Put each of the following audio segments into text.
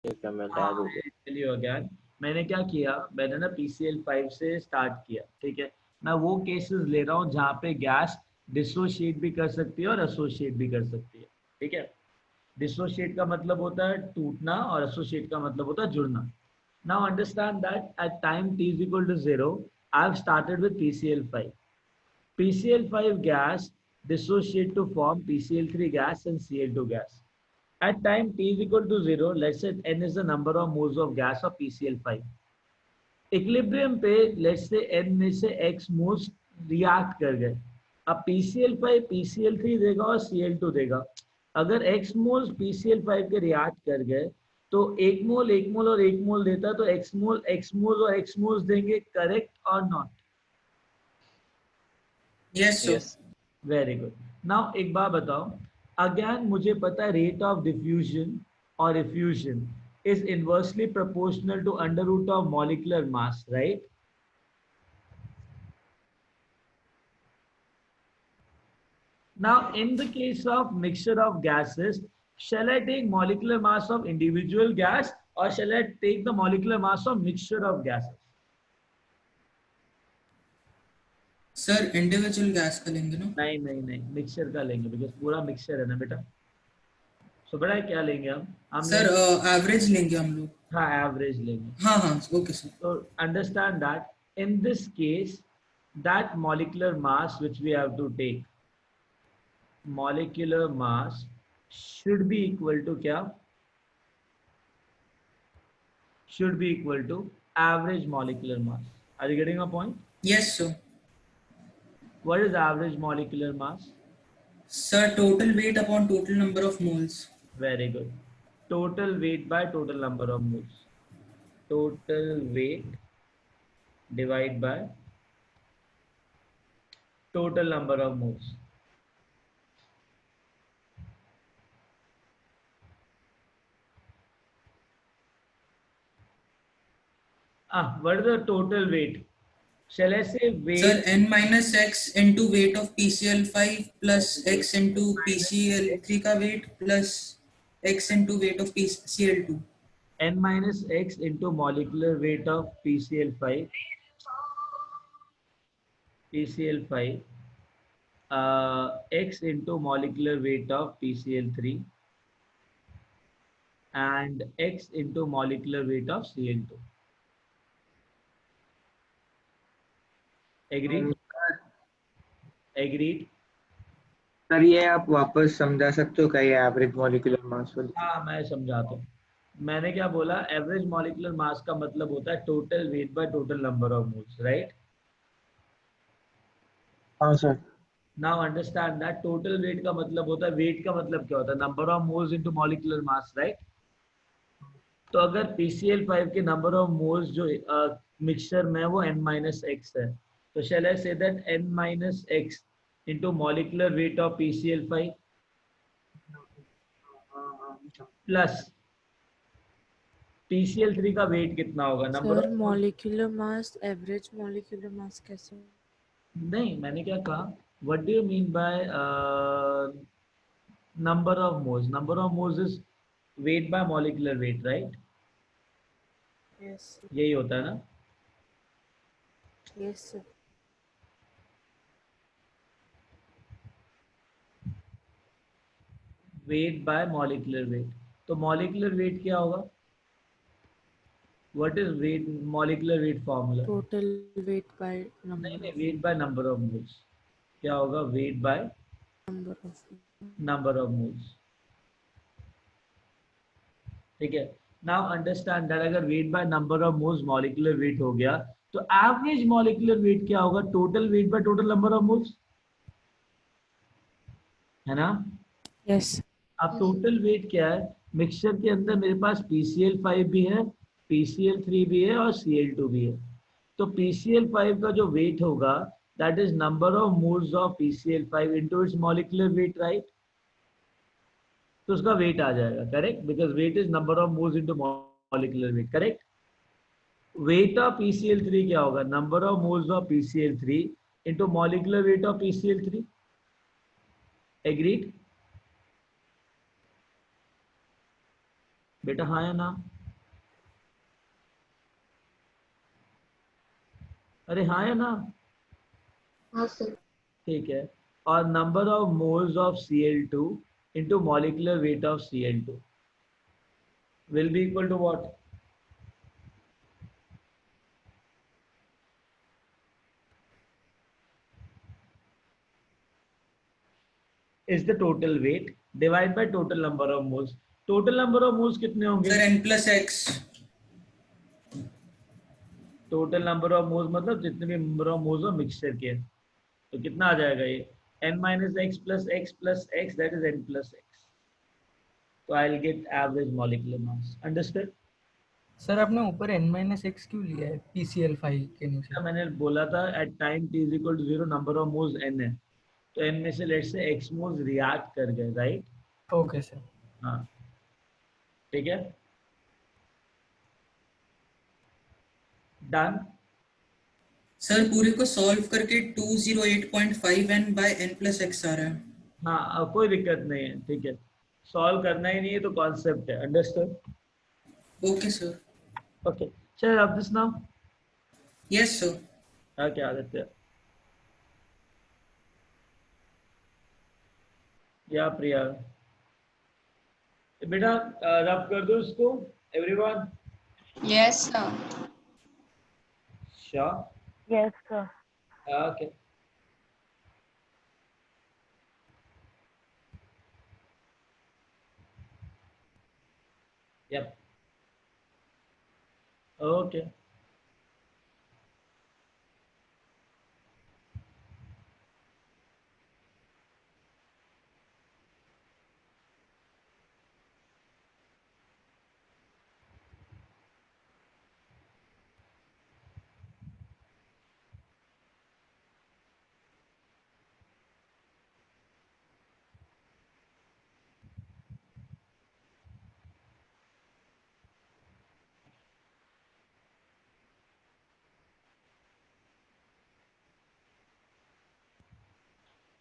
ठीक है, मैं हाँ, डाल दूँ। चलिए अगेन मैंने क्या किया, मैंने ना PCl5 से स्टार्ट किया, ठीक है। मैं वो केसेस ले रहा हूँ जहाँ पे गैस डिसोशिएट भी कर सकती है और एसोशिएट भी कर सकती है, ठीक है। डिसोशिएट का मतलब होता है टूटना और एसोशिएट का मतलब होता है जुड़ना। Now understand that at time t is equal to 0, I've started with PCl5. PCl5 gas dissociate to form PCl3 gas and Cl2 gas. At time t is equal to 0, let's say n is the number of moles of gas of PCl5. Equilibrium पे let's say n में से x moles react कर गए। अब PCl5 PCl3 देगा और Cl2 देगा। अगर x मोल्स PCl5 के रिएक्ट कर गए तो एक मोल और एक मोल देता, तो x मोल और x मोल्स देंगे, करेक्ट और not? Yes, sir. Yes. Very good. Now एक बात बताओ, अगेन मुझे पता है रेट ऑफ डिफ्यूजन और effusion is inversely proportional to under root of molecular mass, right? Now, in the case of mixture of gases, shall I take molecular mass of individual gas or shall I take the molecular mass of mixture of gases? Sir, individual gas का लेंगे ना? नहीं नहीं नहीं, mixture का लेंगे, because पूरा mixture है ना बेटा। सो बड़ा है, क्या लेंगे हम सर लेंगे, एवरेज लेंगे हम लोग। हाँ एवरेज लेंगे। हाँ हाँ, okay sir. So understand that in this case, that molecular mass which we have to take, molecular mass should be equal to क्या? Should be equal to average molecular mass. Are you getting my point? Yes, sir. What is average molecular mass? Sir, total weight upon total number of moles. Very good. Total weight by total number of moles. Total weight divided by total number of moles. What is the total weight? Shall I say Sir, weight n minus x into weight of PCl5 plus okay, x into minus x, PCl3 का weight plus x into weight of PCl2. n minus x into molecular weight of PCl5, x into molecular weight of PCl3 and x into molecular weight of Cl2. Agreed? Agreed? Sir ये आप वापस समझा सकते हो क्या, ये average molecular मास वाली चीज? हाँ मैं समझाता हूँ। मैंने क्या बोला, एवरेज मॉलिक्यूलर मास का मतलब होता है total weight by total number of moles, right? हाँ sir. Now understand that total weight का मतलब होता है, वेट का मतलब क्या होता है, number of moles into molecular mass, right? तो अगर PCl5 के नंबर ऑफ मोल्स जो मिक्सचर में है वो n माइनस एक्स है, तो shall I say that n minus x into molecular weight of PCl5 plus PCl3 का वेट कितना होगा, number sir of moles. Molecular mass average molecular mass कैसे? नहीं, मैंने क्या कहा, what do you mean by number of moles? Number of moles is weight by molecular weight, right? Yes यही होता है ना? Yes sir. Weight by molecular weight, तो मॉलिकुलर वेट क्या होगा? What is weight, molecular weight formula? Total weight bye नहीं number नहीं, of weight by number of moles. क्या होगा, weight by number of number of moles, ठीक है। Now understand that अगर weight by number of moles molecular weight हो गया, तो एवरेज मॉलिक्यूलर वेट क्या होगा, total weight by total number of moles, है ना? यस। अब टोटल वेट क्या है, मिक्सचर के अंदर मेरे पास PCl5 भी है, PCl3 भी है और Cl2 भी है। तो PCl5 का जो वेट होगा, that is number of moles of PCl5 into its molecular weight, right? तो उसका वेट आ जाएगा, correct, because weight is number of moles into molecular weight, correct. Weight of PCl3 क्या होगा, number of moles of PCl3 into molecular weight of PCl3। Agreed? बेटा हाँ या ना? अरे हाँ या ना? हाँ सर। ठीक है। और number of moles of Cl2 into molecular weight of Cl2 will be equal to what? Is the total weight divide by total number of moles. Total number of moles कितने होंगे? Sir n plus x। Total number of moles मतलब जितने भी number of moles of mixture के हैं। तो कितना आ जाएगा ये? n minus x plus x that is n plus x. तो I'll get average molecular mass. Understood? Sir आपने ऊपर n-x क्यों लिया है PCl फाइल के नीचे? मैंने बोला था at time t is equal to 0 number of moles n है, तो n में से let's say x moles react कर गए, राइट? Okay sir. हाँ, ठीक है, डन। सर पूरे को सॉल्व करके 208.5 n by n plus x आ रहा है। हाँ, अब कोई दिक्कत नहीं है, ठीक है, सॉल्व करना ही नहीं है तो कॉन्सेप्ट है। अंडरस्टूड? Okay sir. ओके, चल अब दिस नाउ। Yes sir. हाँ, क्या आदत है या प्रिया? बेटा रब कर दो इसको, everyone. Yes sir. Sure? Yes, sir. Okay, yup, okay.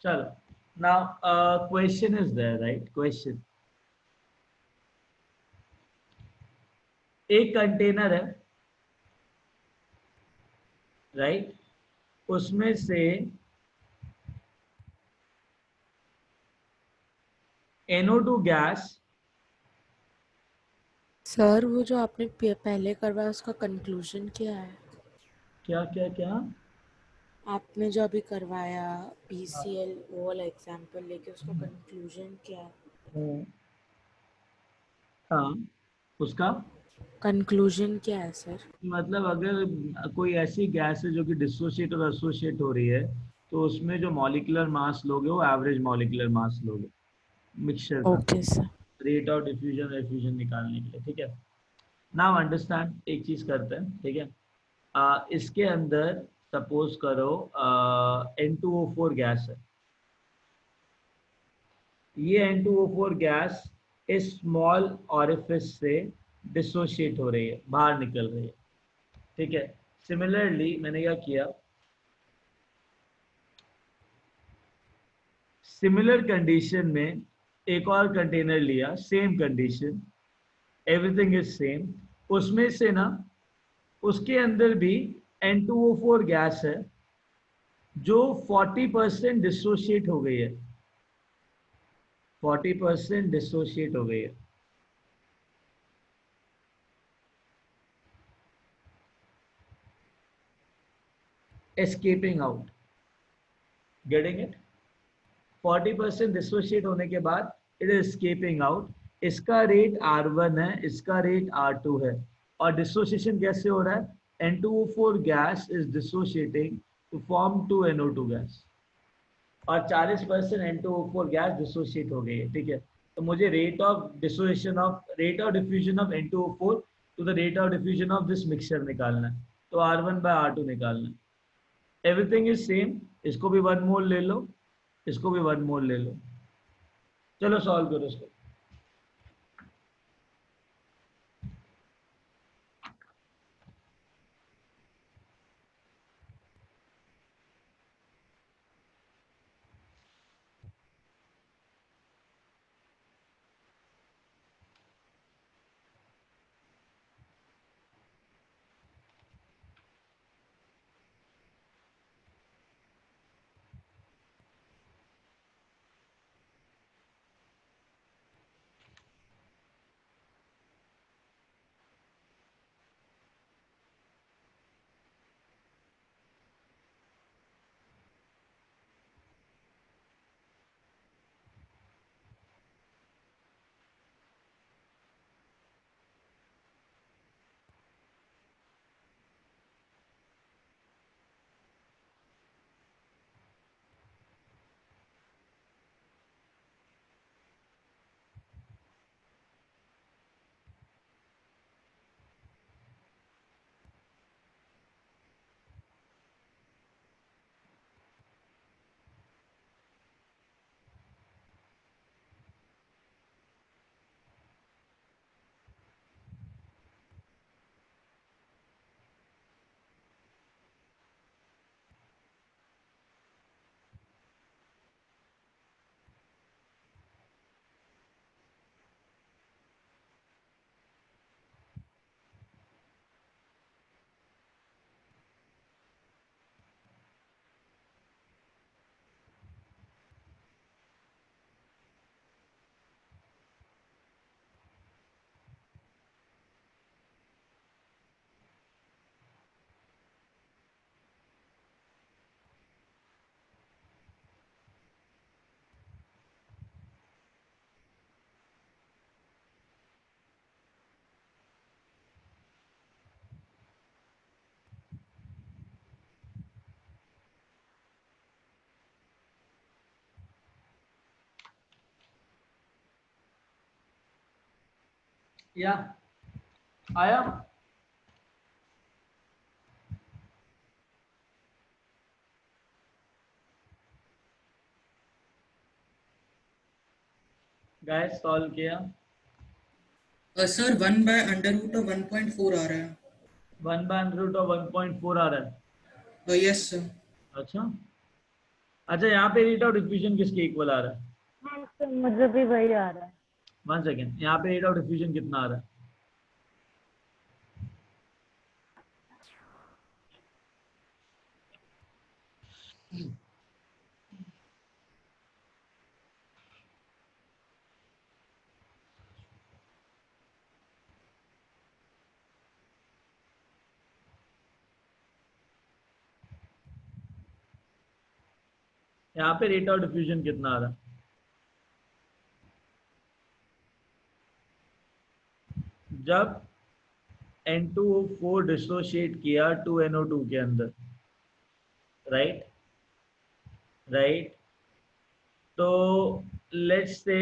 चलो, now question is there, right? Question, एक कंटेनर है, राइट? उसमें से NO2 गैस, सर वो जो आपने पहले करवाया उसका कंक्लूजन क्या है? क्या क्या क्या? आपने जो अभी करवाया PCL वो वाला एग्जाम्पल लेके उसका कंक्लूजन क्या है? हाँ, उसका कंक्लूजन क्या है सर? मतलब अगर कोई ऐसी गैस है जो कि डिसोशिएट और एसोसिएट हो रही है, तो उसमें जो मॉलिक्यूलर मास लोगे वो एवरेज मॉलिक्यूलर मास लोगे मिक्सचर का, okay sir. Rate of diffusion refusion निकालने के लिए, ठीक है? नाउ अंडरस्टैंड, एक चीज करते हैं, ठीक है? इसके अंदर सपोज करो N2O4 गैस है। ये N2O4 गैस इस स्मॉल ऑरिफिस से डिसोशिएट हो रही है, बाहर निकल रही है, ठीक है? सिमिलरली मैंने क्या किया, सिमिलर कंडीशन में एक और कंटेनर लिया, same condition, everything is same, उसमें से ना उसके अंदर भी N2O4 गैस है जो 40% डिसोशिएट हो गई है, 40% डिसोशिएट हो गई है। Escaping out, getting it? 40% dissociate होने के बाद इट इज एस्केपिंग आउट। इसका रेट R1 है, इसका रेट R2 है, और डिसोसिएशन कैसे हो रहा है? N2O4 gas is dissociating to form 2NO2 gas, और 40% N2O4 गैस डिसोशिएट हो गई है, ठीक है? तो मुझे rate of dissociation of, rate of diffusion of N2O4 to the rate of diffusion of this mixture निकालना है, तो R1 by R2 निकालना है। एवरीथिंग इज सेम, इसको भी 1 मोल ले लो, इसको भी 1 मोल ले लो। चलो सॉल्व करो इसको। या आया? गाइस सॉल्व किया? सर 1/√1.4 आ रहा 1/√1.4 आ रहा है। है। Yes sir. अच्छा अच्छा, यहाँ पे रेट ऑफ डिफ्यूजन किसके इक्वल आ रहा है? हाँ सर, मुझे भी वही आ रहा है। 1 सेकेंड, यहाँ पे रेट ऑफ डिफ्यूजन कितना आ रहा है? यहाँ पे रेट ऑफ डिफ्यूजन कितना आ रहा है? जब N2O4 डिसोशिएट किया 2NO2 के अंदर, राइट राइट, तो लेट्स से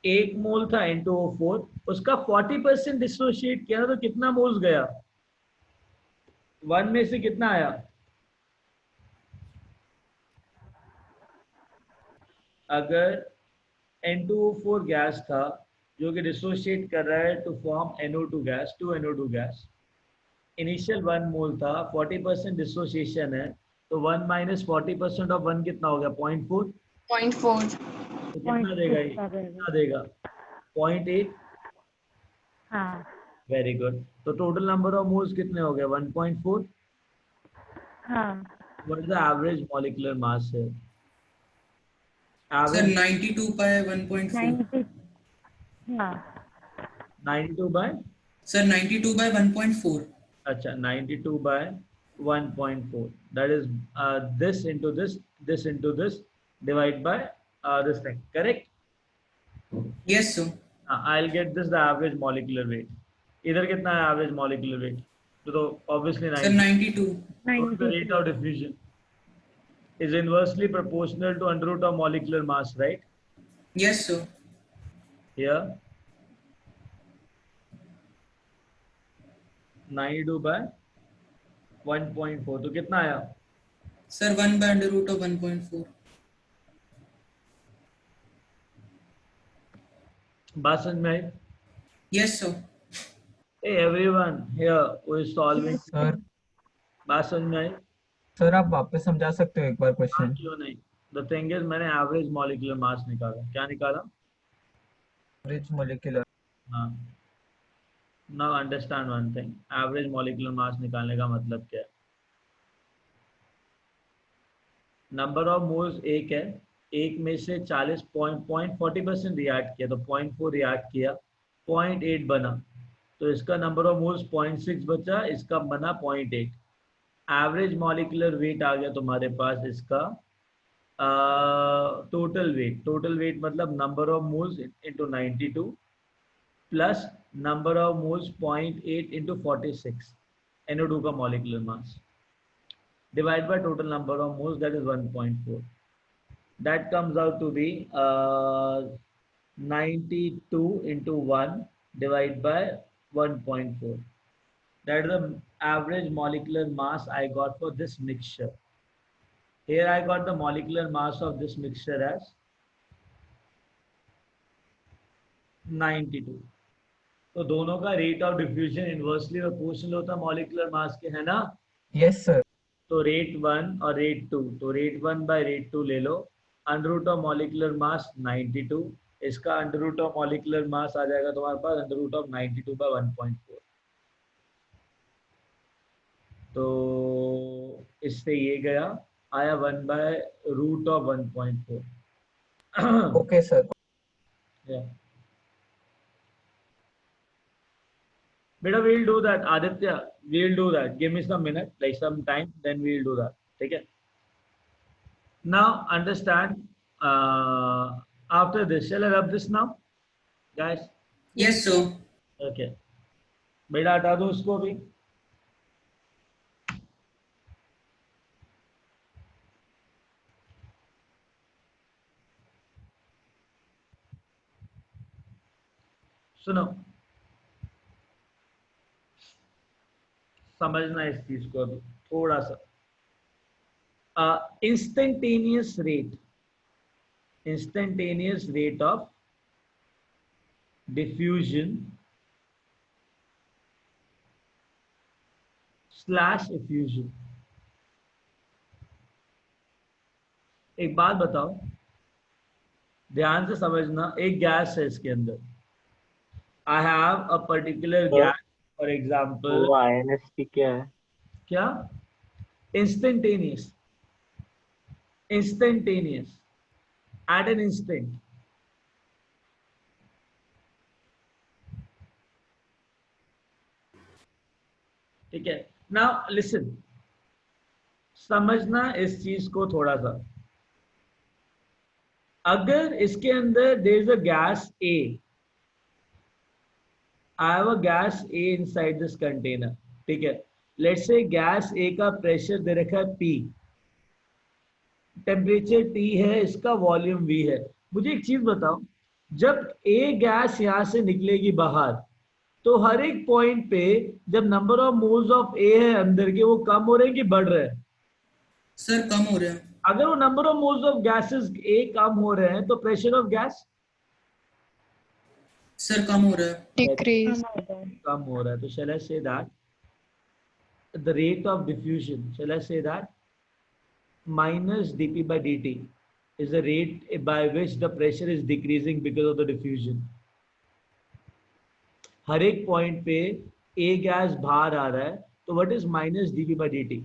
1 मोल था N2O4, उसका 40% डिसोशिएट किया तो कितना मोल्स गया? 1 में से कितना आया? अगर N2O4 गैस था जो कि डिसोशिएट कर रहा है to form NO2 gas, 2NO2 gas, initial 1 mole था, 40% डिसोसिएशन है, तो 1 माइनस 40% ऑफ 1 कितना हो गया? 0.4। 0.4. तो कितना देगा ये? 0.6 आ जाएगा। कितना देगा? 0.8। हाँ वेरी गुड। तो टोटल नंबर ऑफ मोल्स कितने हो गए? 1.4। हाँ what is the average molecular mass है? Sir average 92/1.4। 90। हाँ 92 बाय, सर 92/1.4। अच्छा 92 by 1.4, that is this into this into this divide by this thing, correct? Yes sir. I'll get this the average molecular weight. इधर कितना है average molecular weight? तो obviously sir 90. 92। So the rate 92। of diffusion is inversely proportional to under root of molecular mass, right? Yes sir. Here 92 by 1.4, तो कितना आया? Sir 1/√1.4। बात समझ में आई? Yes sir. Hey everyone here who is solving, sir बात समझ में आई? सर आप वापस समझा सकते हो एक बार हाँ, क्वेश्चन? क्यों नहीं? द थिंग इज मैंने एवरेज मॉलिक्यूलर मास निकाला। क्या निकाला? रिच मोलिकुलर। हाँ, now understand one thing, average molecular mass निकालने का मतलब क्या है? नंबर ऑफ मोल्स एक है, एक में से 40% रिएक्ट किया तो 0.4 रिएक्ट किया, 0.8 बना, तो इसका नंबर ऑफ मोल्स 0.6 बचा, इसका बना 0.8। एवरेज मॉलिक्यूलर वेट आ गया तुम्हारे पास इसका टोटल वेट मतलब number of moles into 92 plus number of moles 0.8 into 46, NO2 का molecular mass, divide by total number of moles, that is 1.4. That comes out to be 92 into 1 divided by 1.4. That is the average molecular mass I got for this mixture. Here I got the molecular mass of this mixture as 92. तो दोनों का rate of diffusion inversely proportional होता है molecular mass के, है ना? Yes sir. तो rate 1 और रेट 2, तो रेट 1 बाय रेट 2 ले लो, under root of molecular mass 92, इसका under root of molecular mass आ जाएगा तुम्हारे पास अंडर रूट ऑफ 92 बाय 1.4। तो इससे ये गया, आया 1 by root of 1.4। Okay sir. बेटा we'll do that, Aditya, we'll do that, give me some minute, like some time, then we'll do that, ठीक है? Now understand, after this shall I rub this now guys? Yes sir. Okay, बेटा हटा दो उसको भी। सुनो, समझना इस चीज को अभी थोड़ा सा. Instantaneous rate of diffusion / effusion. एक बात बताओ, ध्यान से समझना. एक गैस है इसके अंदर. I have a particular gas, for example. वो INST क्या है? क्या? Instantaneous at an instant. ठीक है. Now listen, समझना इस चीज को थोड़ा सा. अगर इसके अंदर there is a gas A, I have a gas A inside this container. ठीक है. Let's say गैस A का प्रेशर दे रखा है P, टेम्परेचर T है, इसका वॉल्यूम V है. मुझे एक चीज बताओ, जब A गैस यहां से निकलेगी बाहर, तो हर एक पॉइंट पे जब number of moles of A है अंदर के, वो कम हो रहे हैं कि बढ़ रहे हैं? सर कम हो रहा है. अगर वो number of moles of gases A कम हो रहे हैं, तो प्रेशर ऑफ गैस सर कम हो रहा है. Decrease. कम हो रहा है. तो shall I say that the rate of diffusion, shall I say that minus dP by dt is the rate by which the pressure is decreasing because of the diffusion. हर एक point पे A gas बाहर आ रहा है, तो what is minus dP by dt?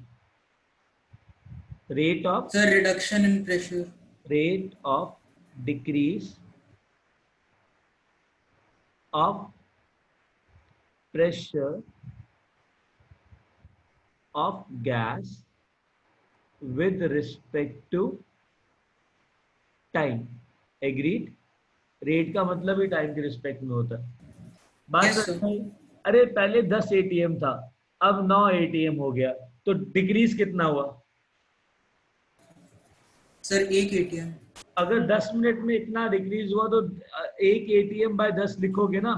Rate of sir reduction in pressure. rate of decrease of pressure of gas with respect to time. Agreed? Rate का मतलब ही time के respect में होता है. बात Yes, sir. नहीं. अरे पहले 10 ATM था, अब 9 ATM हो गया, तो डिक्रीज कितना हुआ? Sir 1 ATM. अगर 10 मिनट में इतना डिक्रीज हुआ, तो 1 ATM बाय 10 लिखोगे ना?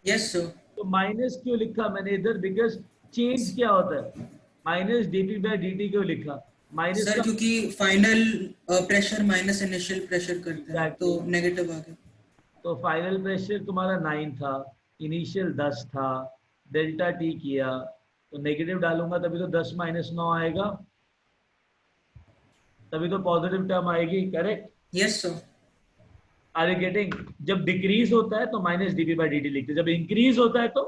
Yes sir. तो माइनस क्यों लिखा मैंने इधर? बिकॉज चेंज क्या होता है? माइनस dP by dt क्यों लिखा? माइनस सर क्योंकि final pressure minus initial pressure करते हैं, Exactly. तो नेगेटिव आ गया. तो फाइनल प्रेशर तुम्हारा 9 था, इनिशियल 10 था, डेल्टा टी किया, तो नेगेटिव डालूंगा तभी तो 10 - 9 आएगा, तभी तो पॉजिटिव टर्म आएगी. Correct? Yes sir. Are you getting? जब डिक्रीज होता है तो माइनस dP by dt लिखते हैं, जब इंक्रीज होता है तो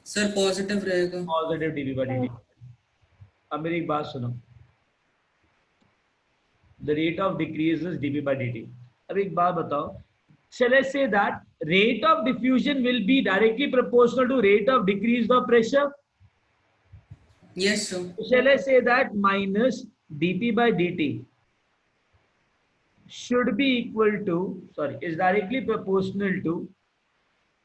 सर पॉजिटिव रहेगा. Positive dP by dt. अब मेरी एक बात सुनो, the rate of decrease is dP by dt. अब एक बात बताओ, shall I say that rate of diffusion will be directly proportional to rate of decrease of pressure? Yes sir. Shall I say that minus dP by dt should be equal to, sorry, is directly proportional to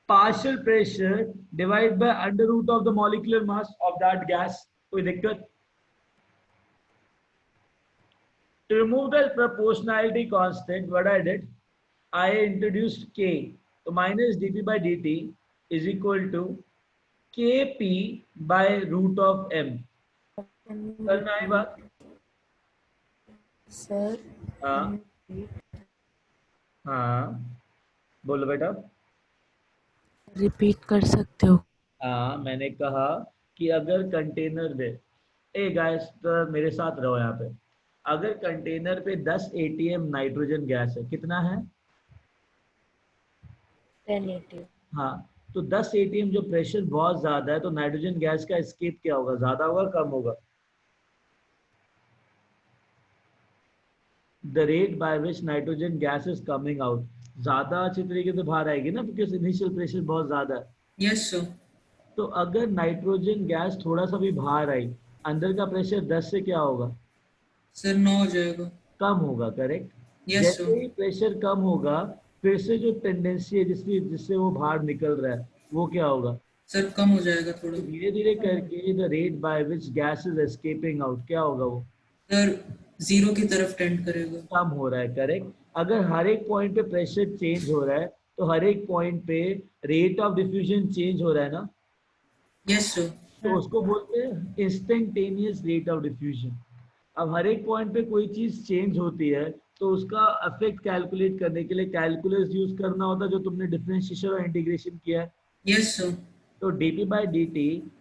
partial pressure divided by under root of the molecular mass of that gas? कोई दिक्कत? To remove the proportionality constant, what I did, I introduced K. So minus dP by dt is equal to Kp by root of m. करना है बात? Sir हाँ हाँ, बोलो बेटा. Repeat कर सकते हो? हाँ, मैंने कहा कि अगर कंटेनर दे, ए गाइस तो मेरे साथ रहो यहाँ पे, अगर कंटेनर पे 10 ATM नाइट्रोजन गैस है, कितना है? 10 ATM. हाँ, तो 10 ATM जो प्रेशर बहुत ज्यादा है, तो नाइट्रोजन गैस का एस्केप क्या होगा? ज्यादा होगा, कम होगा? The rate by which nitrogen gas is coming out, ज्यादा अच्छी तरीके से बाहर आएगी ना, बिकॉज इनिशियल प्रेशर बहुत ज्यादा है. Yes sir. तो अगर नाइट्रोजन गैस थोड़ा सा भी बाहर आई, अंदर का प्रेशर 10 से क्या होगा? सर 9 हो जाएगा. कम होगा. करेक्ट? यस जैसे सर. ही प्रेशर कम होगा, फिर से जो टेंडेंसी है जिससे वो बाहर निकल रहा है, वो क्या होगा? सर कम हो जाएगा थोड़ा. धीरे धीरे करके the rate by which gas is escaping out क्या होगा? वो सर 0 की तरफ टेंड करेगा. कम हो रहा है. करेक्ट? अगर हर एक पॉइंट पे प्रेशर चेंज हो रहा है, तो हर एक पॉइंट पे रेट ऑफ डिफ्यूजन चेंज हो रहा है ना? Yes, sir. तो उसको बोलते हैं इंस्टेंटेनियस रेट ऑफ डिफ्यूजन। अब हर एक पॉइंट पे कोई चीज चेंज होती है तो उसका इफेक्ट कैलकुलेट करने के लिए कैलकुलस यूज करना होता है, जो तुमने डिफरेंशिएशन और इंटीग्रेशन किया है। Yes, sir. तो dt by dt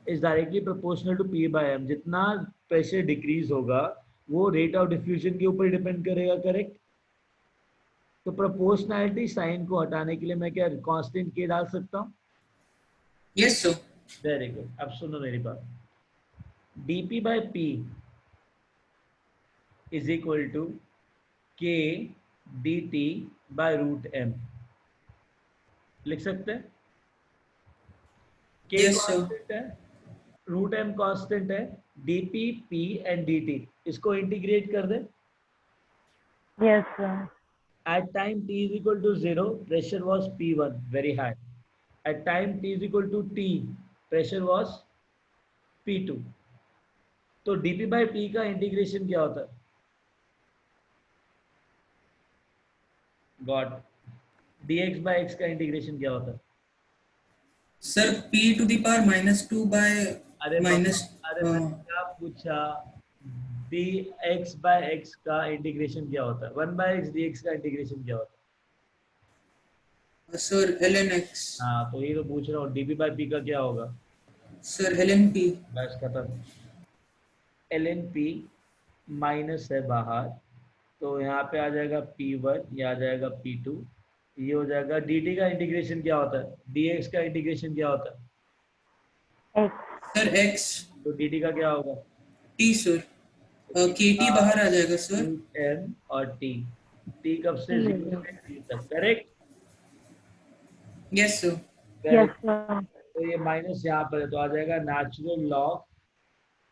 is directly proportional to p by m। जितना प्रेशर डिक्रीज होगा वो रेट ऑफ डिफ्यूजन के ऊपर डिपेंड करेगा, करेक्ट। तो प्रोपोर्शनैलिटी साइन को हटाने के लिए मैं क्या कांस्टेंट k डाल सकता हूँ? Yes, sir. Very good. अब सुनो मेरी बात, dp by p is equal to k dt by root m। लिख सकते हैं? k Yes, sir. कांस्टेंट है, रूट m कांस्टेंट है, dp p एंड dt इसको इंटीग्रेट कर दे। Yes, sir. At time t is equal to 0, pressure was P1, very high. At time t is equal to T, pressure was P2. तो dp by p का integration क्या होता है? God. dx by x का integration क्या होता है? Sir, p to the power -2 by अरे minus. अरे मैंने क्या पूछा? dx by x का इंटीग्रेशन क्या होता है? 1 by x dx का इंटीग्रेशन क्या होता है? Sir, ln x. हाँ, तो ये तो पूछ रहा हूँ, dp by p का क्या होगा? Sir, ln p. बस खत्म। ln p माइनस है बाहर, तो यहाँ पे आ जाएगा P1, ये आ जाएगा P2, ये हो जाएगा। dt का इंटीग्रेशन क्या होता है? dx का इंटीग्रेशन क्या होता है? X. Sir, x. तो dt का क्या होगा? t, sir. kt बाहर आ जाएगा, sir. m और t। t कब से Yes, 0 sir. से t तक, correct? Yes, sir. Yes, sir. तो ये माइनस यहाँ पर है, तो आ जाएगा natural log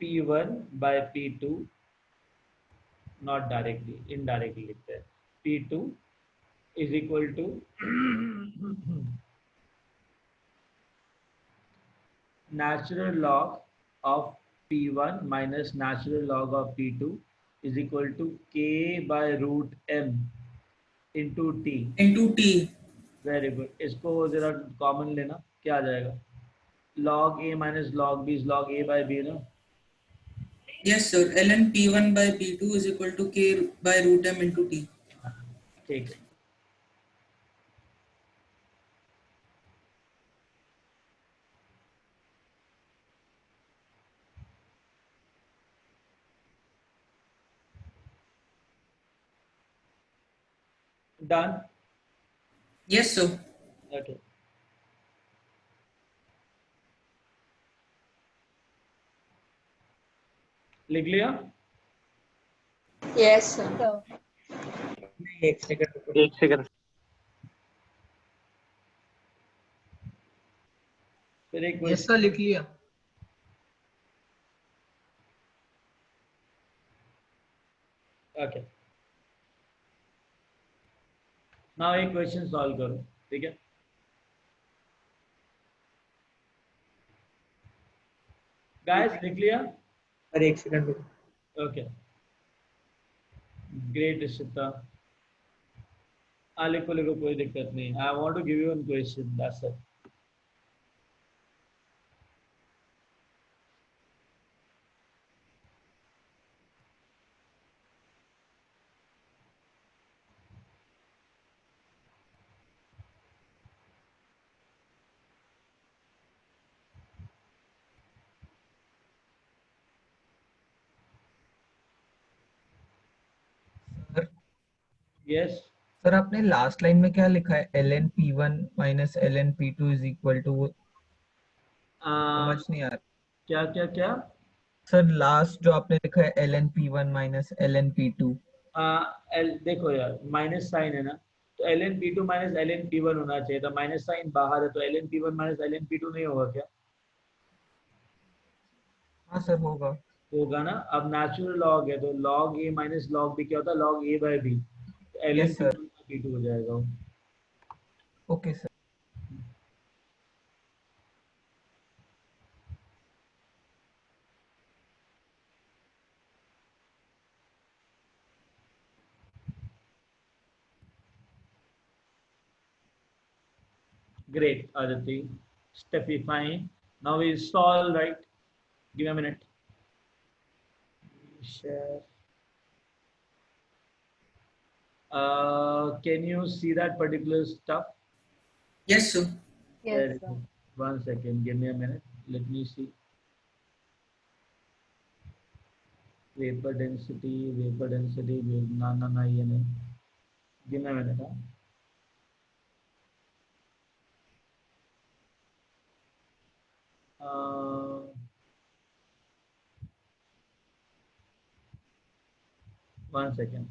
P1 by P2, not directly, indirectly लिखते हैं। P2 is equal to natural log of P1 minus natural log of P2 is equal to k by root m into t। Into t. Very good. इसको जरा common लेना, क्या आ जाएगा? log a minus log b is log a by b ना? Yes, sir. ln p1 by p2 is equal to k by root m into t. ठीक है। Done. Yes, sir. Okay, लिख लिया? Yes, sir. एक second. फिर एक yes question. Sir, लिख लिया। ओके, नाउ एक क्वेश्चन सॉल्व करो, ठीक है? गाइस लिख लिया? अरे एक सेकंड रुको। Okay, great Ishita. हाँ लिखो लिखो, कोई दिक्कत नहीं। I want to give you one question, that's it. Sir yes, sir आपने लास्ट लाइन में क्या लिखा है? ln p1 minus ln p2 is equal to, समझ नहीं आ रहा। क्या क्या क्या? सर लास्ट जो आपने लिखा है ln p1 minus ln p2। देखो यार, माइनस साइन है ना, तो ln p2 minus ln p1 होना चाहिए था। माइनस साइन बाहर है, तो ln p1 minus ln p2 नहीं होगा क्या? हाँ सर, होगा। होगा ना। अब नेचुरल लॉग है, तो log a minus log b क्या होता है? log a by b। तो ln yes sir. p1 by p2 हो जाएगा। Okay sir. Great Aditya, Steffi fine. Now we solve, right? Give me a minute. Share. Can you see that particular stuff? Yes, sir. Yes, Very sir. good. 1 second. Give me a minute. Let me see. Vapor density. No, ये नहीं. Give me a minute. Uh, one second.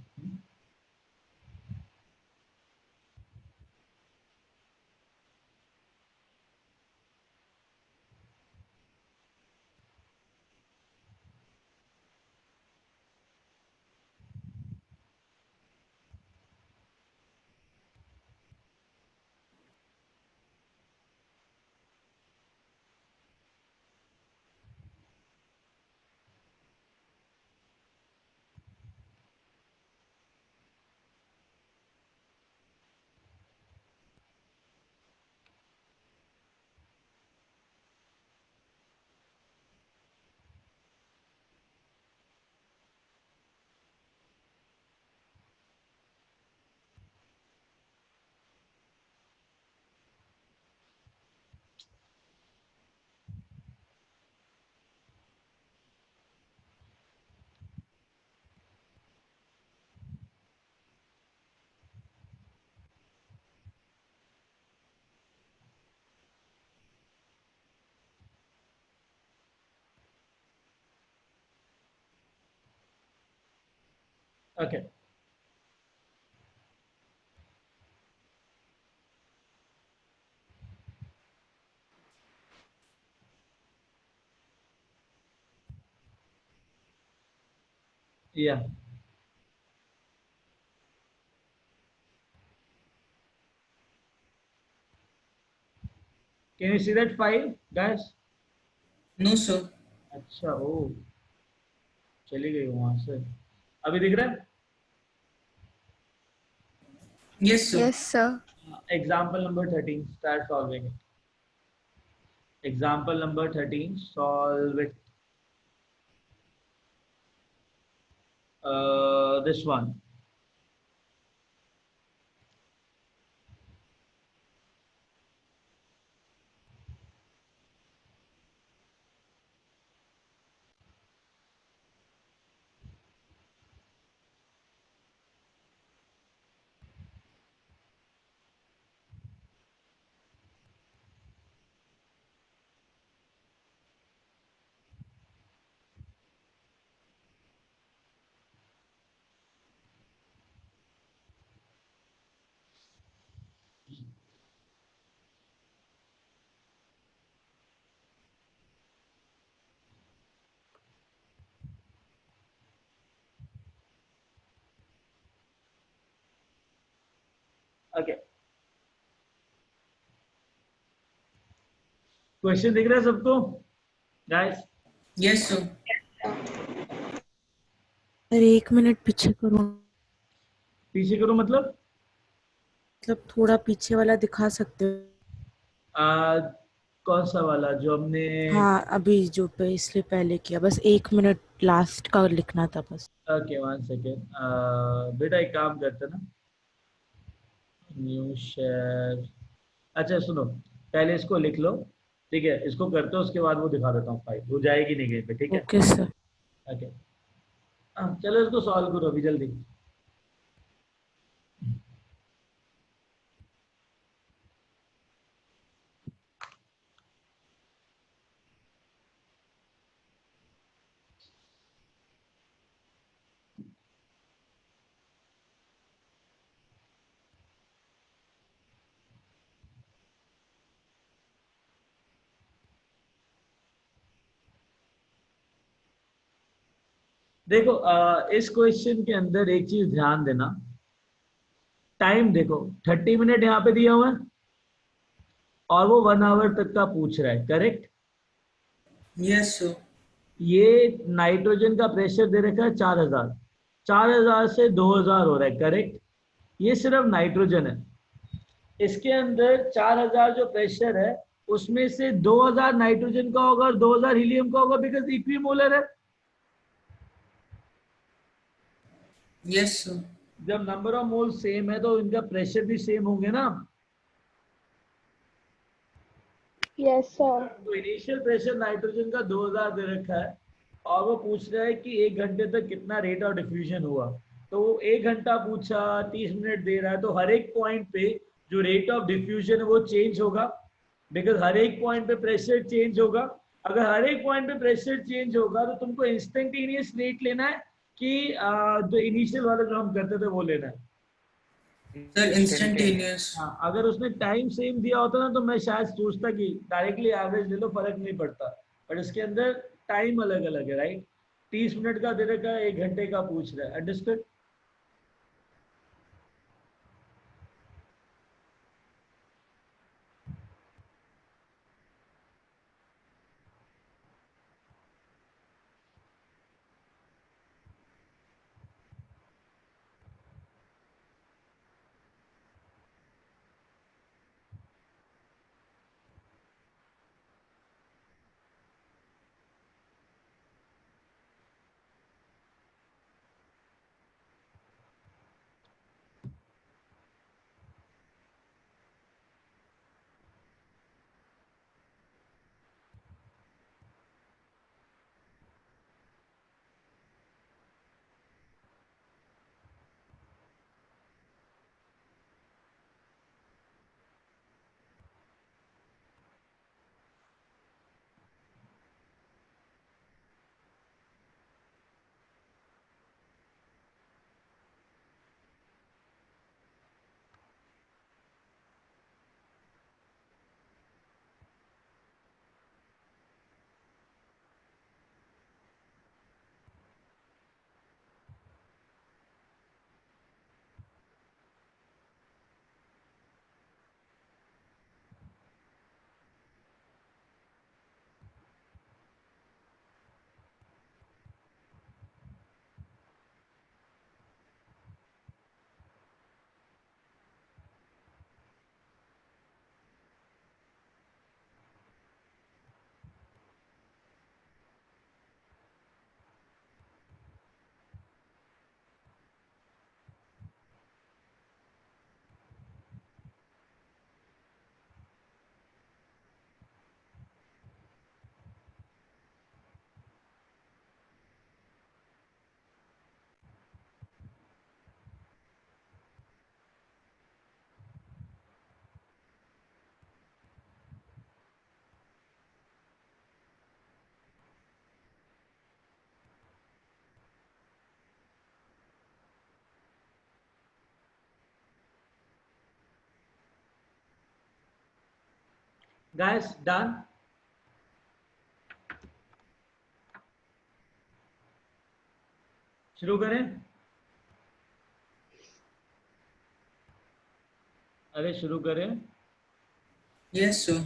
Okay. Yeah. Can you see that file, guys? No, sir. अच्छा, ओ चली गई वहां से. अभी दिख रहा है? Yes, sir. Yes, sir. Example number 13. Start solving it. Example number 13. Solve it. This one. Okay. Question दिख रहा है सबको, गाइस? Yes, sir. अरे 1 मिनट पीछे करो, पीछे करो मतलब? मतलब थोड़ा पीछे वाला दिखा सकते हो? कौन सा वाला जो हमने? हाँ, अभी जो इसलिए पहले किया, बस 1 मिनट लास्ट का लिखना था बस. Okay, 1 second. बेटा एक काम करते ना, न्यू शेयर. अच्छा सुनो, पहले इसको लिख लो, ठीक है? इसको करते हो, उसके बाद वो दिखा देता हूँ फाइल. वो जाएगी नहीं कहीं पे, ठीक है? Okay sir. ओके. चलो इसको सॉल्व करो अभी जल्दी. देखो इस क्वेश्चन के अंदर एक चीज ध्यान देना. टाइम देखो, 30 मिनट यहाँ पे दिया हुआ है और वो 1 आवर तक का पूछ रहा है, करेक्ट? Yes, sir. ये नाइट्रोजन का प्रेशर दे रखा है 4000. 4000 से 2000 हो रहा है, करेक्ट? ये सिर्फ नाइट्रोजन है. इसके अंदर 4000 जो प्रेशर है उसमें से 2000 नाइट्रोजन का होगा और 2000 हीलियम का होगा, बिकॉज इक्विमोलर है। Yes sir. जब नंबर ऑफ मोल सेम है तो इनका प्रेशर भी सेम होंगे ना। Yes, sir. तो इनिशियल प्रेशर नाइट्रोजन का 2000 दे रखा है और वो पूछ रहा है कि 1 घंटे तक कितना रेट ऑफ डिफ्यूजन हुआ। तो वो 1 घंटा पूछा, 30 मिनट दे रहा है, तो हर एक पॉइंट पे जो रेट ऑफ डिफ्यूजन है वो चेंज होगा, बिकॉज हर एक पॉइंट पे प्रेशर चेंज होगा। अगर हर एक पॉइंट पे प्रेशर चेंज होगा तो तुमको इंस्टेंटेनियस रेट लेना है कि जो इनिशियल वाला जो हम करते थे वो लेना है। Sir instantaneous. हाँ, अगर उसने टाइम सेम दिया होता ना तो मैं शायद सोचता कि डायरेक्टली एवरेज ले लो, फर्क नहीं पड़ता, बट इसके अंदर टाइम अलग अलग है, राइट। 30 मिनट का दे रखा है, 1 घंटे का पूछ रहा है, अंडरस्टूड। Guys done. शुरू करें? अरे शुरू करें yes sir.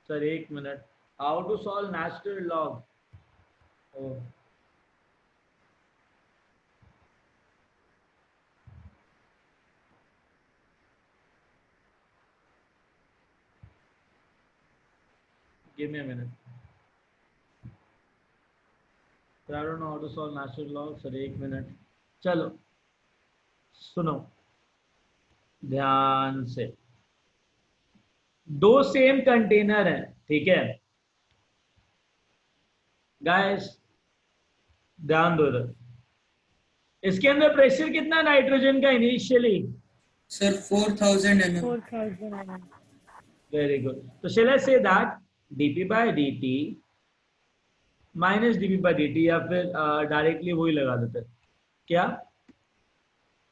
Sir, 1 minute. How to solve natural log? Give me a minute. I don't know how to solve natural log. Sir 1 minute. चलो सुनो ध्यान से। दो सेम कंटेनर है, ठीक है गाइस, ध्यान दो इधर। इसके अंदर प्रेशर कितना नाइट्रोजन का initially? Sir 4000 mm। 4000 mm. Very good. तो shall I say that dp by dt minus dp by dt, या फिर डायरेक्टली वही लगा देते हैं क्या?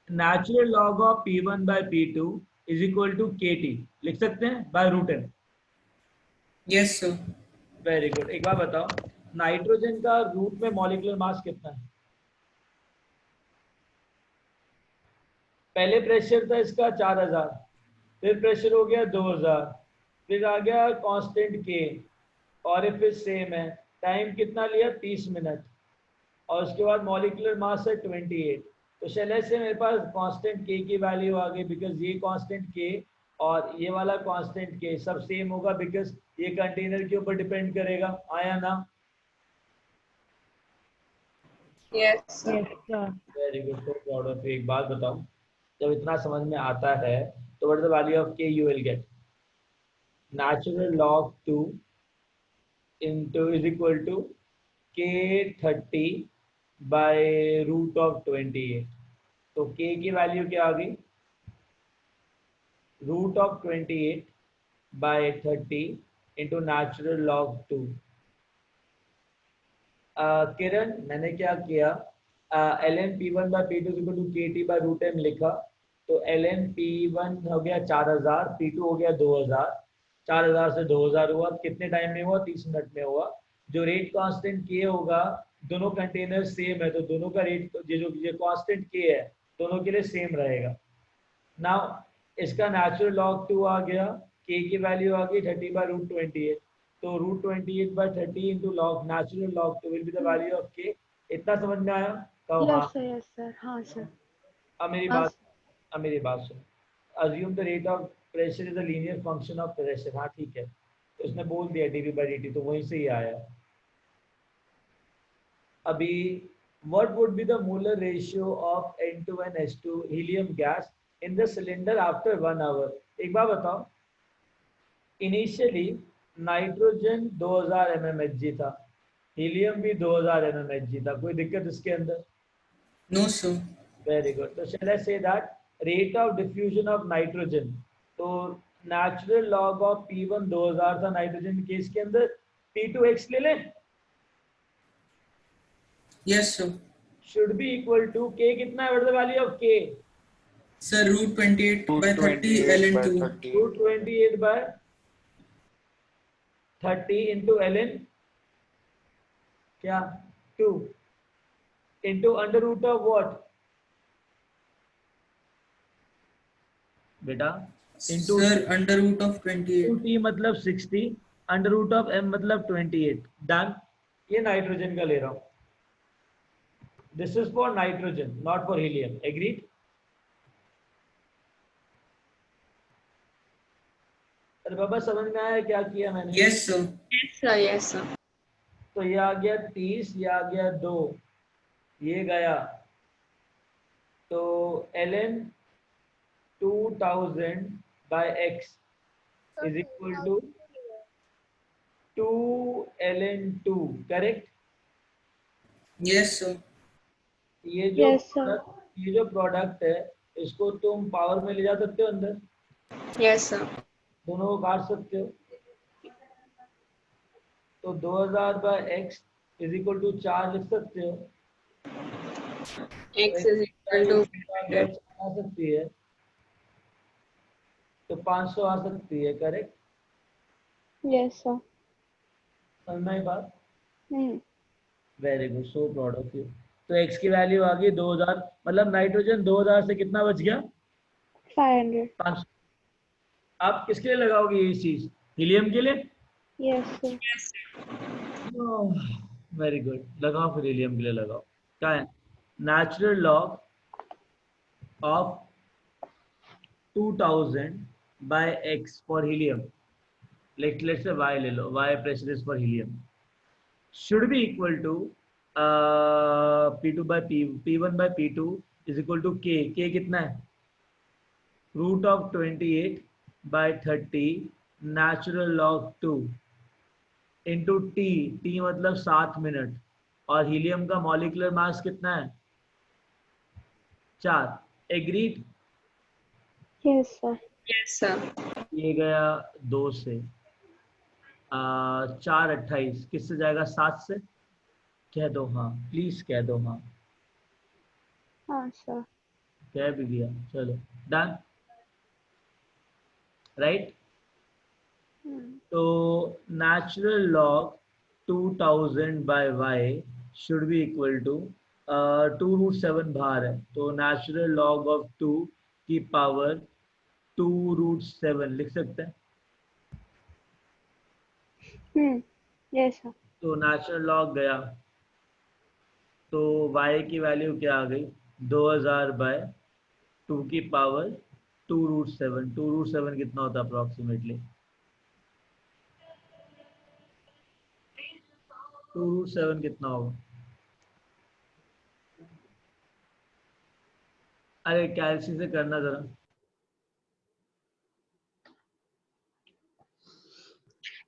Natural log of p1 by p2 is equal to kt लिख सकते हैं by root n। Yes sir. Very good. एक बार बताओ, नाइट्रोजन का रूट में मॉलिक्यूलर मास कितना है? पहले प्रेशर था इसका 4000, फिर प्रेशर हो गया 2000, फिर आ गया कांस्टेंट के, और फिर सेम है। टाइम कितना लिया? 30 मिनट, और उसके बाद मॉलिक्यूलर मास है 28। तो शैले से मेरे पास कांस्टेंट के की वैल्यू आ गई, बिकॉज ये कांस्टेंट के और ये वाला कांस्टेंट के सब सेम होगा बिकॉज ये कंटेनर के ऊपर डिपेंड करेगा, आया ना? Yes, sir. Yes, sir. Very good, so proud of you. एक बात बताओ, जब इतना समझ में आता है तो what is the value of K you will get? Natural log 2 into is equal to k30 by root of 28। तो k की वैल्यू क्या आ गई? Root of 28 by 30 into natural log 2। Kiran, मैंने क्या किया, ln p1 by p2 is equal to kt by root m लिखा, तो ln p1 हो गया 4000, p2 हो गया 2000, 4000 से 2000 हुआ, कितने टाइम में हुआ? 30 मिनट में हुआ। जो रेट कांस्टेंट के होगा, दोनों कंटेनर सेम है तो दोनों का रेट जो कांस्टेंट के है दोनों के लिए सेम रहेगा। नाउ इसका नेचुरल लॉग 2 आ गया, के की वैल्यू आ गई 30 बाय रूट 28, तो root 28 by 30 into log natural log 2 will be the value of K. इतना समझ में आया? कहो हाँ। Yes, sir. Yes, sir. हाँ, sir. अब मेरी हाँ, बात अब मेरी बात सुन। Assume the rate of pressure is a linear function of pressure. हाँ ठीक है, तो उसने बोल दिया dv by dt, तो वहीं से ही आया। अभी what would be the molar ratio of N2 and H2 helium gas in the cylinder after 1 hour? एक बार बताओ, इनिशियली नाइट्रोजन 2000 mmHg था, हीलियम भी 2000 mmHg था, कोई दिक्कत इसके अंदर? No, sir. Very good. तो shall I say that rate of diffusion of nitrogen, तो नेचुरल लॉग ऑफ P1 2000 था नाइट्रोजन के केस के अंदर, P2x ले लें, Yes, sir. Should be equal to k, कितना है? What is the value of k? Sir, root 28 by 30 ln2. Root 28 by 30 into ln क्या 2 into under root of what बेटा? into Sir, under root of 28. t मतलब 60, under root of m मतलब 28। Done. ये nitrogen का ले रहा हूं, this is for nitrogen not for helium. Agreed? अरे बाबा समझ में आया क्या किया मैंने? Yes, sir. Yes, sir. Yes, sir. तो ये आ गया 30, ये आ गया 2, ये गया, तो ln 2000 by x is equal to 2 ln 2, correct? Yes, sir. ये जो Yes, sir. ये जो प्रोडक्ट है इसको तुम पावर में ले जा सकते हो अंदर, Yes, sir. दोनों को काट सकते हो, तो 2000 by x is equal to 4 लिख सकते हो। X is equal to 100. आ सकती है तो 500 आ सकती है, करेक्ट? Yes, sir. समझ में आई बात? Hmm. Very good, so proud of you. तो x की वैल्यू आ गई 2000, मतलब नाइट्रोजन 2000 से कितना बच गया? 500. 500। आप किसके लिए लगाओगे ये चीज? हीलियम के लिए? Yes, sir. वेरी गुड, लगाओ फिर हीलियम के लिए लगाओ। क्या है? Natural log of 2000 by x for helium, let's say y ले लो, y pressure is for helium, should be equal to P2 by P1 by P2 is equal to K। K कितना है? Root of 28 by 30 natural log 2 into T, T मतलब 7 minute, और helium का molecular mass कितना है? 4। Agreed? Yes, sir. Yes, sir. ये गया 2 से 4 28, किससे जाएगा? 7 से। कह दो हाँ, प्लीज कह दो हाँ। हाँ, sir. कह भी दिया, चलो डन, राइट? Hmm. तो natural log 2000 by y should be equal to 2√7 बाहर है, तो नेचुरल लॉग ऑफ 2 की पावर 2√7 लिख सकते हैं। Hmm. Yes, sir. तो नेचुरल लॉग गया, तो y की वैल्यू क्या आ गई? 2000 बाय 2 की पावर 2√7 कितना होता है अप्रोक्सीमेटली? 2√7 कितना होगा? अरे कैलसी से करना जरा।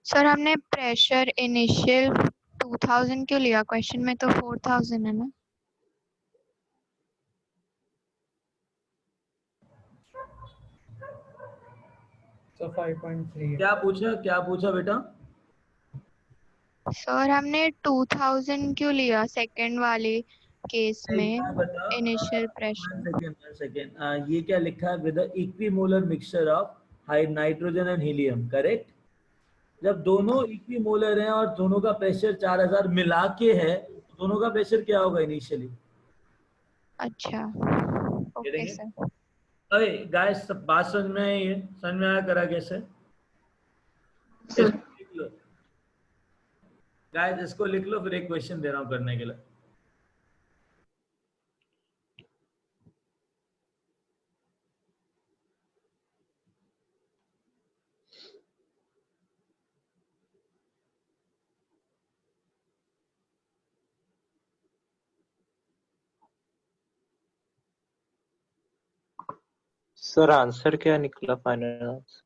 सर हमने प्रेशर इनिशियल 2000 क्यों लिया? क्वेश्चन में तो 4000 है ना। So 5.3 है। क्या पूछा बेटा? सर हमने 2000 क्यों लिया सेकंड वाले केस में क्या बता? Initial one pressure? Second one second, ये क्या लिखा है? With equimolar mixture of high nitrogen and helium, correct? जब दोनों इक्विमोलर हैं और दोनों का प्रेशर 4000 मिला के है, तो दोनों का प्रेशर क्या होगा इनिशियली? अच्छा ओके करेंगे? सर। अरे गाइस, सब बात समझ में आई है? समझ में आया करा कैसे? इसको लिख लो गाइस, इसको लिख लो, फिर एक क्वेश्चन दे रहा हूँ करने के लिए। सर आंसर क्या निकला फाइनल आंसर?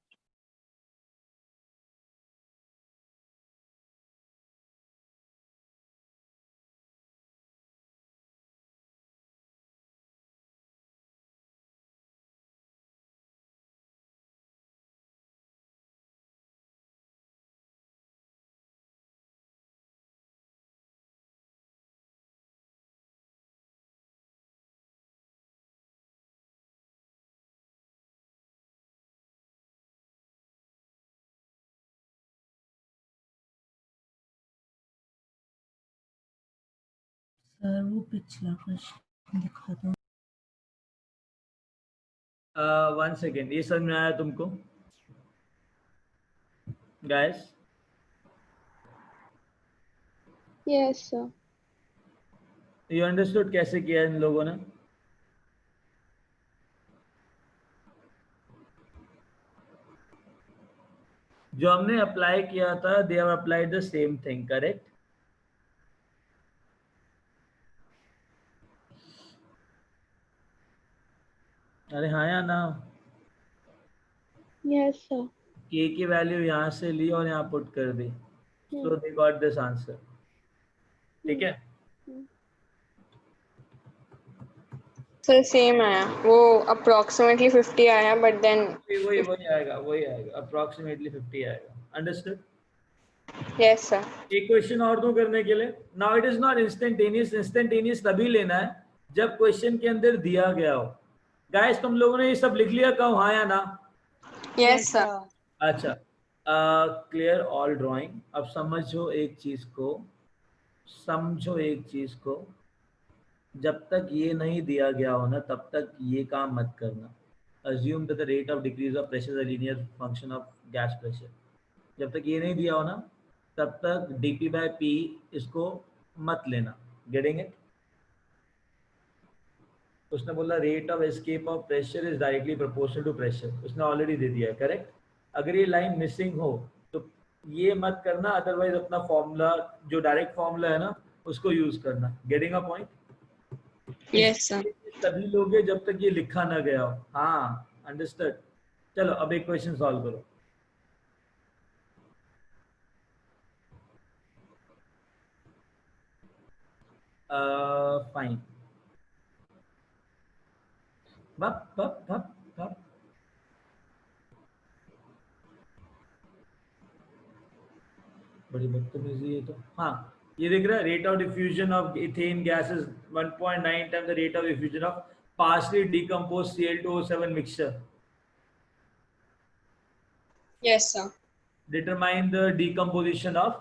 सर वो पिछला क्वेश्चन दिखा दो। 1 सेकेंड, ये समझ में आया तुमको guys? Yes, sir. You understood कैसे किया इन लोगों ने? जो हमने अप्लाई किया था, they have applied the same thing, correct? अरे हाँ या ना? Yes, sir. के की वैल्यू यहाँ से ली और यहाँ पुट कर दी, सो दे गॉट दिस आंसर। ठीक है? सर सेम आया, वो अप्रोक्सीमेटली 50 आया, बट देन वही आएगा अप्रोक्सीमेटली 50 आएगा। अंडरस्टूड? Yes sir. एक क्वेश्चन और दो करने के लिए। Now it is not instantaneous. Instantaneous तभी लेना है जब क्वेश्चन के अंदर दिया गया हो। गाइस, तुम लोगों ने ये सब लिख लिया? कहूँ हाँ या ना? Yes sir. अच्छा, क्लियर ऑल ड्राइंग। अब समझो एक चीज को, जब तक ये नहीं दिया गया हो ना, तब तक ये काम मत करना। assume that the rate of decrease of pressure is a linear function of gas pressure। जब तक ये नहीं दिया हो ना, तब तक dp/p इसको मत लेना। Getting it? उसने बोला rate of escape of pressure is directly proportional to pressure, उसने ऑलरेडी दे दिया है, करेक्ट? अगर ये लाइन मिसिंग हो तो ये मत करना, अदरवाइज अपना फॉर्मूला, जो डायरेक्ट फॉर्मूला है ना, उसको यूज करना। Getting a point? Yes sir. तभी लोगे जब तक ये लिखा ना गया हो। हाँ, अंडरस्टूड? चलो अब एक क्वेश्चन सॉल्व करो। फाइन। भप भप भप भप। बड़ी बदतमीजी है तो। हाँ, ये देख रहा है, rate of diffusion of ethane gas is 1.9 times the rate of diffusion of partially decomposed Cl2O7 mixture। Yes sir. Determine the decomposition of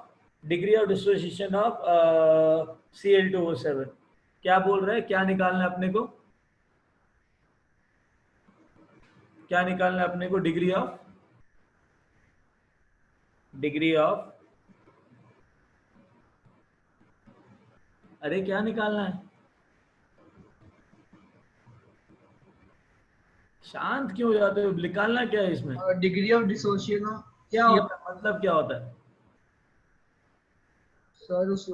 degree of dissociation of Cl2O7। क्या बोल रहा है? क्या निकालना है अपने को? क्या निकालना है अपने को? डिग्री ऑफ अरे क्या निकालना है? शांत क्यों हो जाते हो? निकालना क्या है इसमें? डिग्री ऑफ डिसोसिएशन क्या होता है, मतलब क्या होता है? सर उस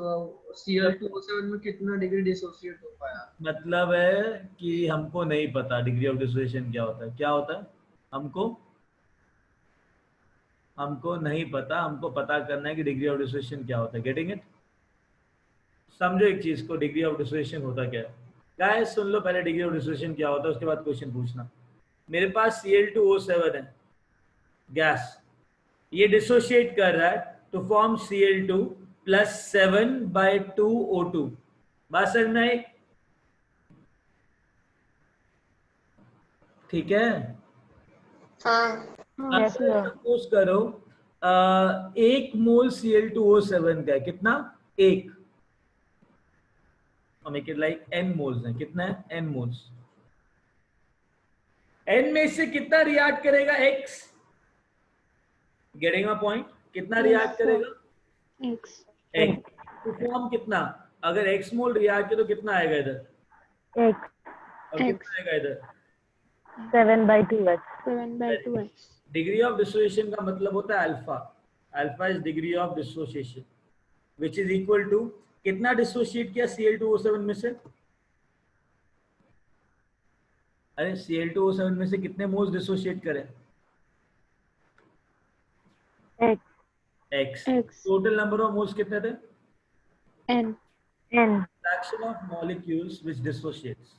Cl2O7 में कितना डिग्री डिसोसिएट हो पाया? मतलब है कि हमको नहीं पता डिग्री ऑफ डिसोसिएशन क्या होता है। क्या होता है? हमको नहीं पता, हमको पता करना है कि डिग्री ऑफ डिसोसिएशन क्या होता है। Getting it? समझो एक चीज को, डिग्री ऑफ डिसोसिएशन होता क्या है। गाइस सुन लो पहले डिग्री ऑफ डिसोसिएशन क्या होता है, उसके बाद क्वेश्चन पूछना। मेरे पास Cl2O7 है गैस, ये डिसोशिएट कर रहा है to form Cl2 plus 7/2O2। बात समझ में आई? ठीक है। हाँ Yes, sir. सपोज करो 1 मोल Cl2O7 का है, कितना? 1। Make it like n moles है। कितना है? n moles. n में से कितना रिएक्ट करेगा? x। Getting my point? कितना रिएक्ट करेगा? X. x। तो फॉर्म कितना? अगर x मोल रिएक्ट करे तो कितना आएगा इधर? X. और कितना आएगा इधर? 7/2x. 7/2x. Degree of dissociation का मतलब होता है alpha. Alpha is degree of dissociation which is equal to कितना डिसोशिएट किया Cl2O7 में से? अरे Cl2O7 में से कितने मोल्स डिसोशिएट करे? X. x। X. Total number of moles कितने थे? N. N. Fraction of molecules which dissociates.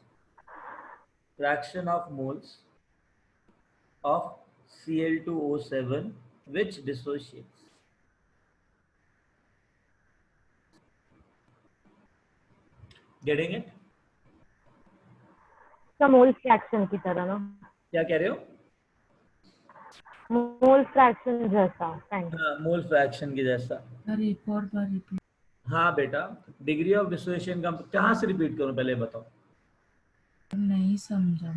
Fraction of moles of Cl2O7 which dissociates। Getting it? का मोल फ्रैक्शन की तरह ना, क्या कह रहे हो? मोल फ्रैक्शन जैसा kind of. मोल फ्रैक्शन की जैसा। एक और बार रिपीट। हाँ बेटा, डिग्री ऑफ डिसोसिएशन का कहाँ से रिपीट करूं पहले बताओ? नहीं समझा।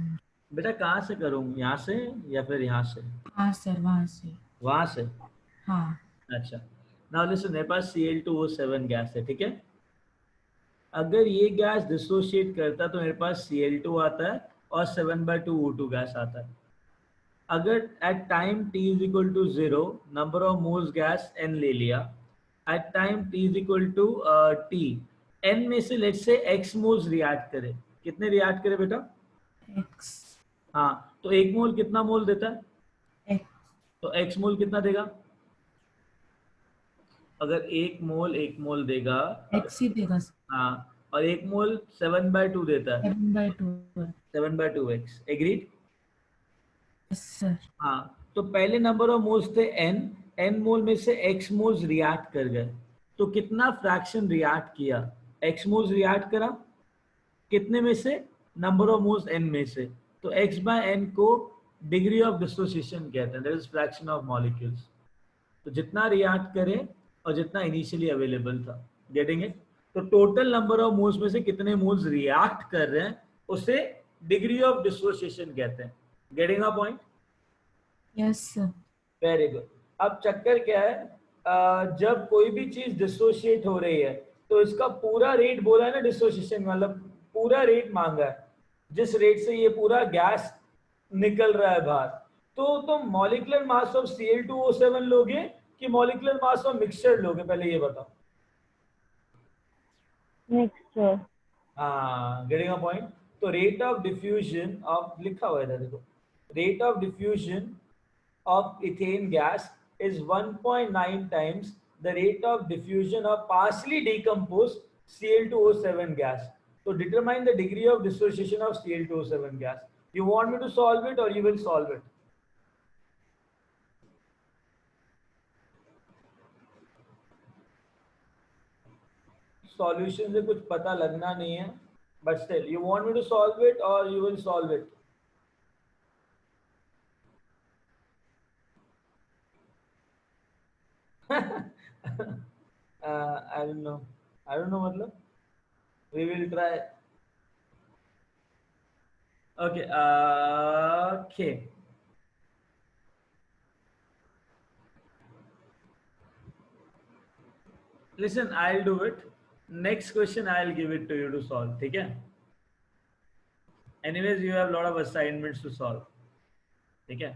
बेटा कहाँ से करूं, यहाँ से या फिर यहाँ से? हाँ सर, वहाँ से। वहां से? हाँ। अच्छा, नाउ लिसन, मेरे पास Cl2O7 गैस है, ठीक है। अगर ये गैस डिसोशिएट करता तो मेरे पास Cl2 आता है और 7/2O2 गैस आता है। अगर at time t is equal to 0 number of moles gas n ले लिया, at time t is equal to t, n में से let's say x moles react करे। कितने रिएक्ट करे बेटा? X. हाँ, तो एक मोल कितना मोल देता है? X. तो x मोल कितना देगा? अगर एक मोल देगा, X ही देगा। हाँ, और एक मोल 7/2 देता है, 7/2। 7/2x। एग्रीड? Yes sir. हाँ, तो पहले नंबर ऑफ मोल्स थे n मोल में से x मोल्स रिएक्ट कर गए, तो कितना फ्रैक्शन रिएक्ट किया? x मोल्स रिएक्ट करा कितने में से? नंबर ऑफ मोल्स n में से। तो x/n को डिग्री ऑफ डिसोसिएशन कहते हैं, that is fraction of molecules. तो जितना रिएक्ट करे और जितना इनिशियली अवेलेबल था। Getting it? तो टोटल नंबर ऑफ मोल्स में से कितने मोल्स रिएक्ट कर रहे हैं उसे डिग्री ऑफ डिसोसिएशन कहते हैं। Getting a point? Yes sir. Very good. अब चक्कर क्या है, जब कोई भी चीज डिसोशिएट हो रही है तो इसका पूरा रेट बोला है ना, डिसोसिएशन मतलब पूरा रेट मांगा है, जिस रेट से ये पूरा गैस निकल रहा है बाहर। तो तुम मॉलिक्यूलर मास ऑफ Cl2O7 लोगे कि मॉलिक्यूलर मास ऑफ मिक्सचर लोगे, पहले ये बताओ। Mixture. हाँ, गेटिंग अ पॉइंट। तो रेट ऑफ डिफ्यूजन ऑफ, लिखा हुआ है देखो, rate of diffusion of ethane gas is 1.9 times the rate of diffusion of partially decomposed Cl2O7 gas. So determine the degree of dissociation of Cl2O7 gas. You want me to solve it or you will solve it? Solution से कुछ पता लगना नहीं है, but still you want me to solve it or you will solve it? I don't know. मतलब we will try. Okay. Okay. Listen, I'll do it. Next question I'll give it to you to solve. ठीक है? Anyways, you have a lot of assignments to solve. ठीक है।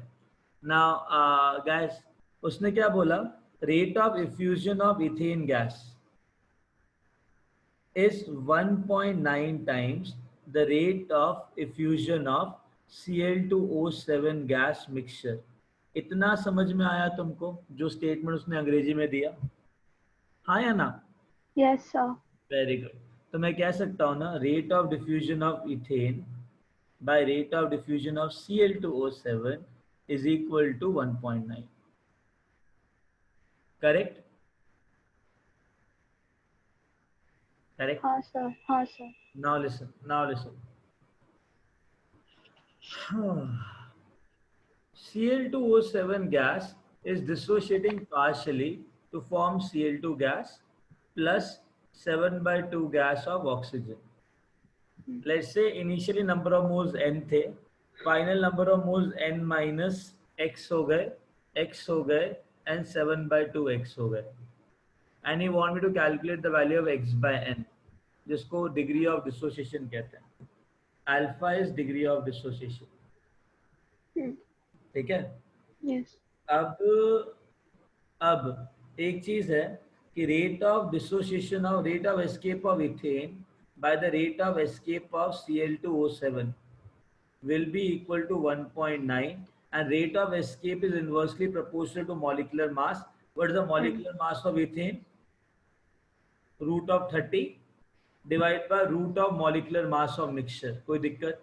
Now guys उसने क्या बोला, rate of effusion of ethane gas is 1.9 times the rate of effusion of Cl2O7 gas mixture। इतना समझ में आया तुमको जो स्टेटमेंट उसने अंग्रेजी में दिया, हाँ या ना? Yes sir. Very good. तो मैं कह सकता हूँ ना, rate of diffusion of ethane by rate of diffusion of Cl2O7 is equal to 1.9। Correct? Correct? हाँ सर, हाँ sir. Now listen, now listen. Cl2O7 gas is dissociating partially to form Cl2 gas plus 7/2 gas of oxygen. Let's say initially number of moles n थे, final number of moles n minus x हो गए and 7/2 x हो गए. And he want me to calculate the value of x by n, जिसको degree of dissociation कहते हैं. Alpha is degree of dissociation. ठीक है? यस। अब एक चीज है कि rate of dissociation of rate of escape of ethane by the rate of escape of Cl2O7 will be equal to 1.9 and rate of escape is inversely proportional to molecular mass. What is the molecular mass of ethane? Root of 30 divided by root of molecular mass of mixture. कोई दिक्कत?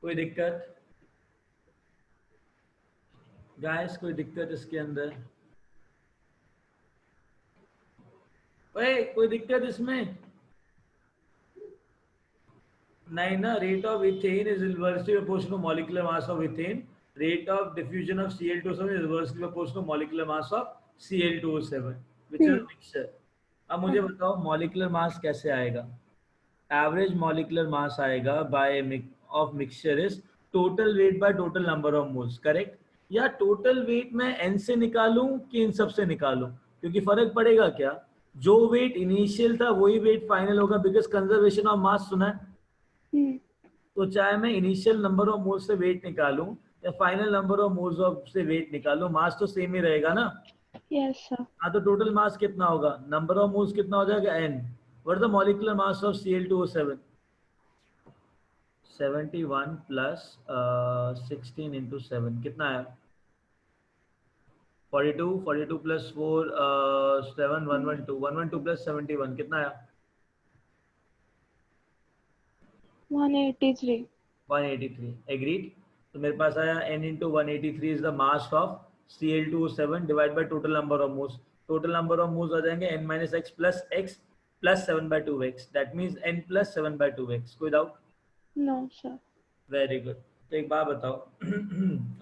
कोई दिक्कत? Guys कोई दिक्कत इसके अंदर? ओए कोई दिक्कत इसमें? नहीं ना, rate of ethane is inversely proportional to molecular mass of ethane, rate of diffusion of Cl2O7 is inversely proportional to molecular mass of Cl2O7 which is mixture. अब मुझे बताओ मॉलिक्यूलर मास कैसे आएगा? एवरेज मॉलिक्यूलर मास आएगा by of mixture is total weight by total number of moles, correct? या total weight मैं n से निकालूं कि इन सब से निकालूं? क्योंकि फर्क पड़ेगा क्या, जो वेट इनिशियल था वही वेट फाइनल होगा, बिकॉज कंजर्वेशन ऑफ मास सुना है। तो चाहे मैं इनिशियल नंबर ऑफ मोल्स से वेट निकालूं या final number of moles of से वेट निकालूं, मास तो सेम ही रहेगा ना। Yes sir. हाँ, तो टोटल मास कितना होगा? नंबर ऑफ मोल्स कितना हो जाएगा? n। What is the molecular mass of Cl2O7? 71 plus 16 into 7 कितना है? 42 प्लस 4 7 112 प्लस 71 कितना है? 183। एग्रीड? तो मेरे पास आया n into 183 is the mass of Cl2O7 divide by total number of moles. Total number of moles आ जाएंगे n minus x plus 7/2x, that means n plus 7/2x। कोई doubt? No sir. Very good. तो एक बात बताओ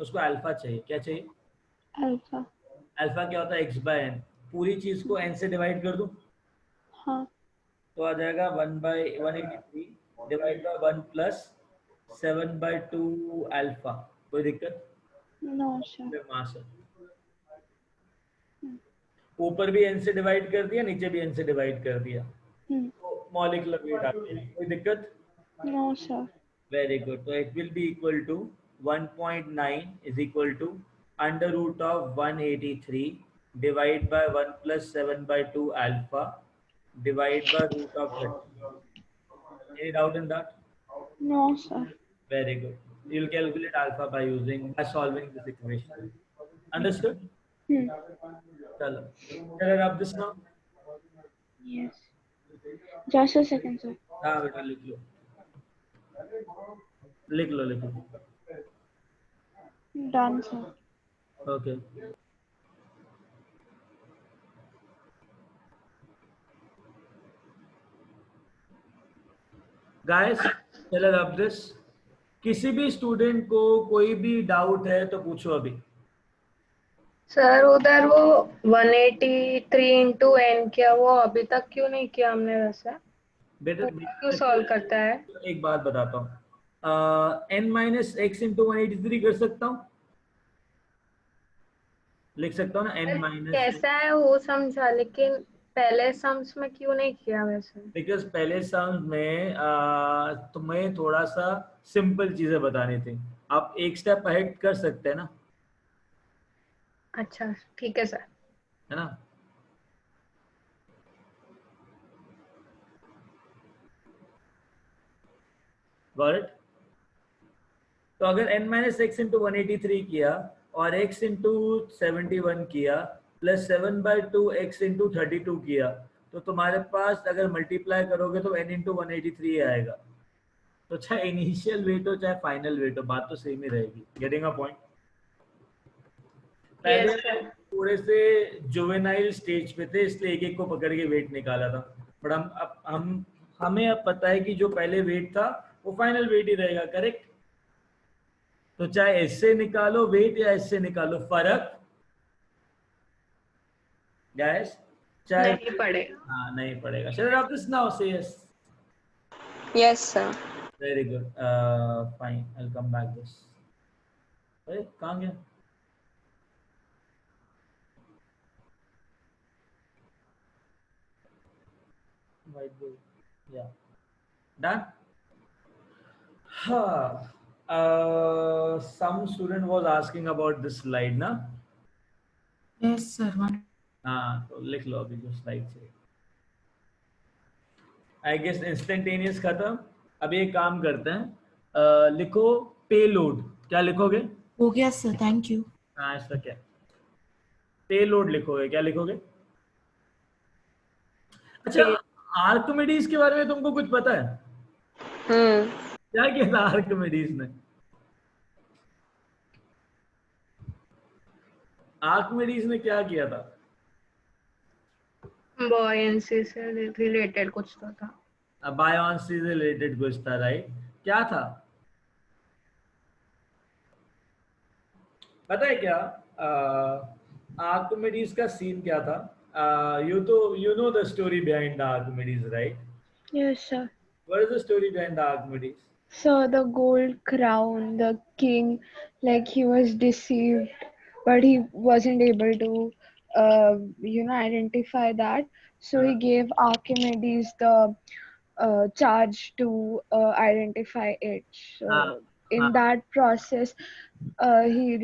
उसको alpha चाहिए, क्या चाहिए? अल्फा। अल्फा क्या होता है? x by n। पूरी चीज को n से डिवाइड कर दूं? हाँ। तो आ जाएगा 1/183 डिवाइड बाय 1 प्लस 7/2 अल्फा। कोई दिक्कत? No sir. मास है, ऊपर भी n से डिवाइड कर दिया, नीचे भी n से डिवाइड कर दिया, तो मॉलिक्यूलर वेट आ गया। कोई दिक्कत? No sir. Very good. तो it will be equal to 1.9 is equal to under root of 183 divide by 1 plus 7/2 alpha divide by root of 30। Any doubt in that? No sir. Very good. You will calculate alpha by solving this equation. Understood? चलो, can I rub this now? Yes. Just a second sir. हाँ बेटा लिख लो, लिख लो। Done sir. Okay. Guys, shall I rub this? किसी भी student को कोई भी डाउट है तो पूछो अभी। सर उधर वो 183 इंटू n किया, वो अभी तक क्यों नहीं किया हमने? वैसा बेटा क्यों सॉल्व करता है? एक बात बताता हूँ, n माइनस एक्स इंटू 183 कर सकता हूँ, लिख सकता हूँ ना n माइनस। कैसा है वो समझा, लेकिन पहले सम्स में क्यों नहीं किया वैसे? बिकॉज पहले सम में तुम्हें थोड़ा सा सिंपल चीजें बतानी थी, आप एक स्टेप अहेड कर सकते हैं ना, अच्छा ठीक है सर। है ना। Got it. तो अगर n माइनस एक्स इंटू 183 किया और x इंटू 71 किया प्लस 7/2 x इंटू 32 किया, तो तुम्हारे पास अगर मल्टीप्लाई करोगे तो n इंटू 183 आएगा। तो चाहे इनिशियल वेट हो चाहे फाइनल वेट हो, बात तो सेम ही रहेगी। Getting a point. पहले Yes, sir. थोड़े से जुवेनाइल स्टेज पे थे इसलिए एक एक को पकड़ के वेट निकाला था, बट हमें अब पता है कि जो पहले वेट था वो फाइनल वेट ही रहेगा। करेक्ट। तो चाहे इससे निकालो वेट या इससे निकालो, फर्क गैस चाहे नहीं पड़ेगा। हाँ नहीं पड़ेगा। चलो आप दिस नाउ से yes. Yes, sir. Very good, fine, I will come back this. अरे कहाँ गया? White board. Yeah. Done? Some student was asking about this slide, ना? Yes, sir. One. हाँ, तो लिख लो अभी जो स्लाइड से। I guess instantaneous खत्म। अभी एक काम करते हैं, लिखो पेलोड। क्या लिखोगे? हो गया सर, थैंक यू। हाँ इसका क्या? पेलोड लिखोगे, क्या लिखोगे? अच्छा, आर्किमिडीज के बारे में तुमको कुछ पता है? क्या किया था आर्किमिडीज ने? आर्किमिडीज ने क्या किया था? बॉयंसी से रिलेटेड कुछ तो था। बायोन्सी से रिलेटेड कुछ था, राइट? क्या था पता है क्या? आर्किमिडीज का सीन क्या था? you know the story behind the Archimedes, right? Yes, sir. What is the story behind the Archimedes? So the gold crown, the king, like he was deceived, but he wasn't able to, identify that. So he gave Archimedes the charge to identify it. So in that process, he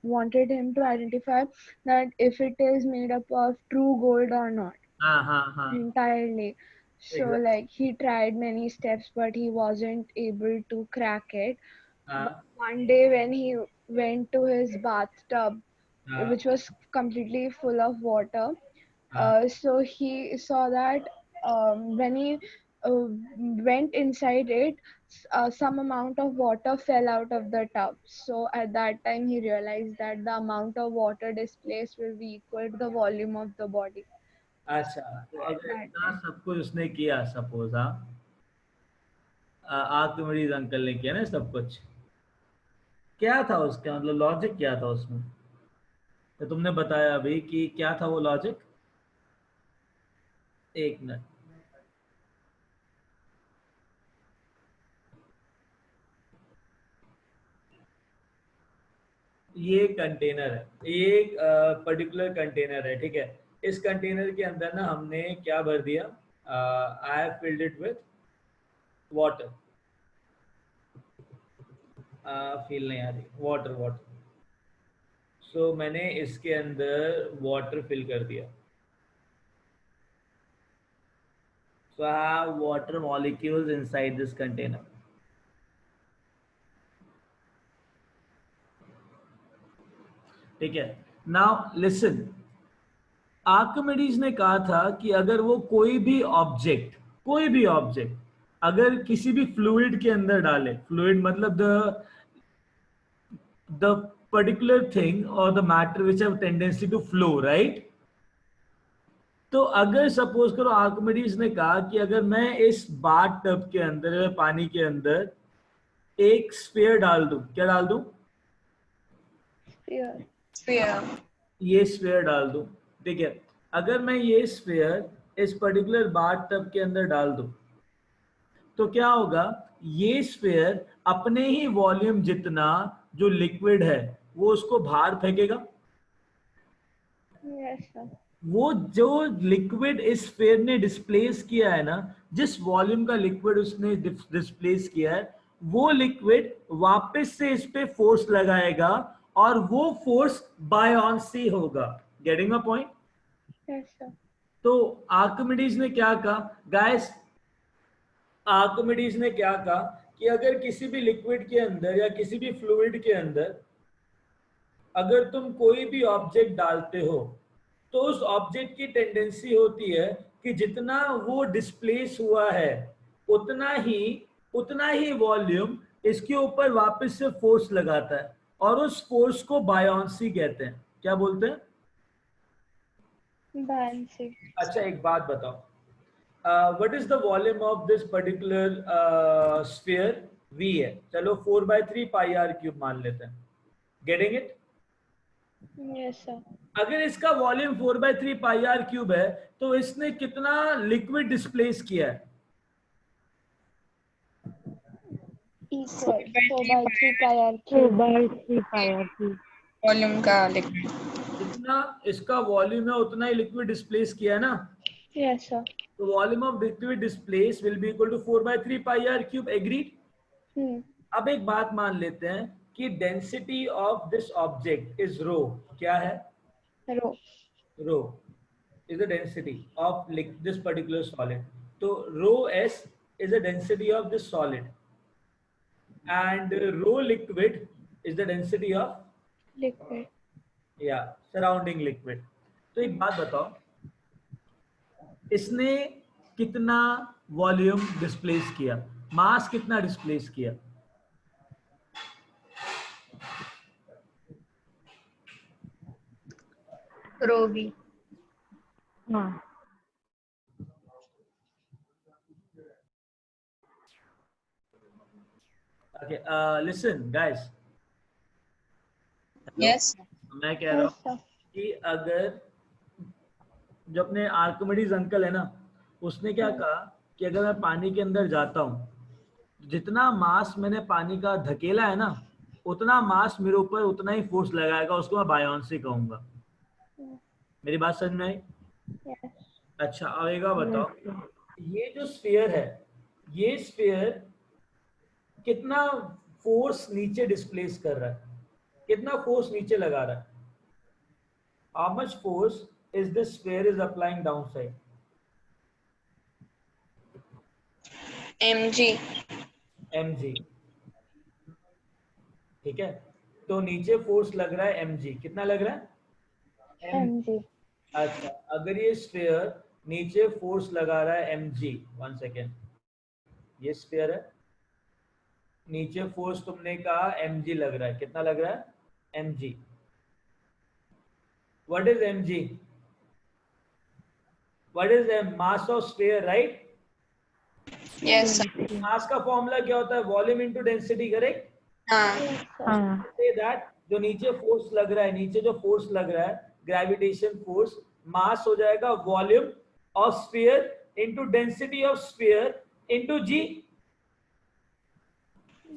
wanted him to identify that if it is made up of true gold or not entirely. So Exactly. like he tried many steps but he wasn't able to crack it. But one day when he went to his bathtub, which was completely full of water, so he saw that when he went inside it, some amount of water fell out of the tub. So at that time he realized that the amount of water displaced will be equal to the volume of the body. अच्छा, तो अगर इतना सब कुछ उसने किया, suppose Archimedes uncle ने किया ना सब कुछ, क्या था उसका मतलब लॉजिक क्या था उसमें? तो तुमने बताया अभी कि क्या था वो लॉजिक। एक मिनट, ये कंटेनर है, ये एक पर्टिकुलर कंटेनर है, ठीक है। इस कंटेनर के अंदर ना हमने क्या भर दिया? I have filled it with water. Feel नहीं आ रही, वाटर। सो मैंने इसके अंदर वाटर फिल कर दिया। So I have water molecules inside this container. ठीक है। नाउ लिसन, आर्किमिडीज ने कहा था कि अगर वो कोई भी ऑब्जेक्ट अगर किसी भी फ्लूइड के अंदर डाले, फ्लूइड मतलब द पर्टिकुलर थिंग और the matter which have tendency to flow, right? तो अगर सपोज करो आर्किमिडीज ने कहा कि अगर मैं इस बाथ टब के अंदर, पानी के अंदर एक स्फीयर डाल दूं, क्या डाल दूं? ये स्फीयर डाल दूं, ठीक है। अगर मैं ये स्फीयर इस पर्टिकुलर बाथ टब के अंदर डाल दूं तो क्या होगा? ये स्फीयर अपने ही वॉल्यूम जितना जो लिक्विड है वो उसको बाहर फेंकेगा। Yes, sir. वो जो लिक्विड इस स्फीयर ने डिस्प्लेस किया है ना, जिस वॉल्यूम का लिक्विड उसने डिस्प्लेस किया है, वो लिक्विड वापस से इस पे फोर्स लगाएगा और वो फोर्स बायोंसी होगा। Getting a point? Yes, sir. तो आर्किमिडीज ने क्या कहा गाइस? आर्किमिडीज ने क्या कहा कि अगर किसी भी लिक्विड के अंदर या किसी भी फ्लूइड के अंदर अगर तुम कोई भी ऑब्जेक्ट डालते हो तो उस ऑब्जेक्ट की टेंडेंसी होती है कि जितना वो डिस्प्लेस हुआ है उतना ही वॉल्यूम इसके ऊपर वापस से फोर्स लगाता है और उस फोर्स को बायोंसी कहते हैं। क्या बोलते हैं? Buoyancy. अच्छा एक बात बताओ, what is the volume of this particular sphere? v है, चलो 4/3 पाई r क्यूब मान लेते हैं। Getting it? Yes, sir. अगर इसका वॉल्यूम 4/3 पाई r क्यूब है तो इसने कितना लिक्विड डिस्प्लेस किया है? Equal 4/3 pi r cube. 4/3 pi r cube. Volume का लिक्विड। जितना इसका वॉल्यूम है उतना ही लिक्विड डिस्प्लेस किया है ना? Yes, sir. तो volume of liquid displace will be equal to 4/3 pi r cube. Agreed? अब एक बात मान लेते हैं कि density of this object is rho. क्या है? Rho. Row is the density of this particular solid. So rho s is the density of this solid and rho liquid is the density of Liquid. surrounding liquid. तो एक बात बताओ, इसने कितना volume displace किया, मास कितना डिस्प्लेस किया? रो भी। हाँ. Okay, listen guys. Yes. मैं कह रहा हूँ कि अगर जो अपने आर्किमिडीज अंकल है ना, उसने क्या कहा कि अगर मैं पानी के अंदर जाता हूँ, जितना मास मैंने पानी का धकेला है ना, उतना मास मेरे ऊपर उतना ही फोर्स लगाएगा, उसको मैं बायोंसी कहूंगा। मेरी बात समझ में आई? Yes. अच्छा अब एक बात बताओ, ये जो स्फीयर है, ये स्फीयर कितना फोर्स नीचे डिस्प्लेस कर रहा है, कितना फोर्स नीचे लगा रहा है? How much force is this sphere is applying downside? mg. mg, ठीक है? तो नीचे फोर्स लग रहा है mg। कितना लग रहा है? mg. अच्छा अगर ये स्फीयर नीचे फोर्स लगा रहा है mg, 1 सेकेंड, ये स्फीयर है, नीचे फोर्स तुमने कहा mg लग रहा है, कितना लग रहा है? mg। What is mg? What is the mass of sphere, right? Yes, sir. मास का फॉर्मूला क्या होता है? Volume into density, correct? हाँ. से दैट जो नीचे फोर्स लग रहा है, नीचे जो फोर्स लग रहा है ग्रेविटेशन फोर्स, मास हो जाएगा volume of sphere into density of sphere into g.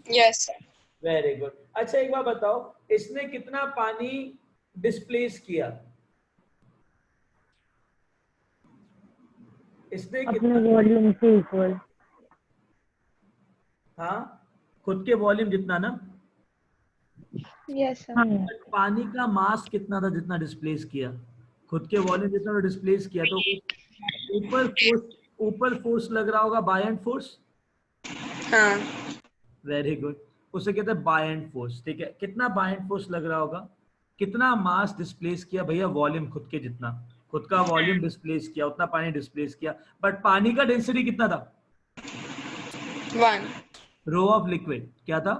Yes, sir. Very good. अच्छा एक बार बताओ, इसने कितना पानी डिस्प्लेस किया? इसने अपने वॉल्यूम से इक्वल। हाँ, खुद के वॉल्यूम जितना ना। Yes, sir. हाँ. पानी का मास कितना था जितना डिस्प्लेस किया? खुद के वॉल्यूम जितना डिस्प्लेस किया। तो ऊपर फोर्स लग रहा होगा बायएंड फोर्स। हाँ. वेरी गुड, उसे कहते हैं बायएंड फोर्स। ठीक है, कितना बायएंड फोर्स लग रहा होगा? कितना मास डिस्प्लेस किया भैया? वॉल्यूम खुद के जितना, खुद का वॉल्यूम डिस्प्लेस किया उतना पानी डिस्प्लेस किया। बट पानी का डेंसिटी कितना था? 1. Rho of liquid. क्या था?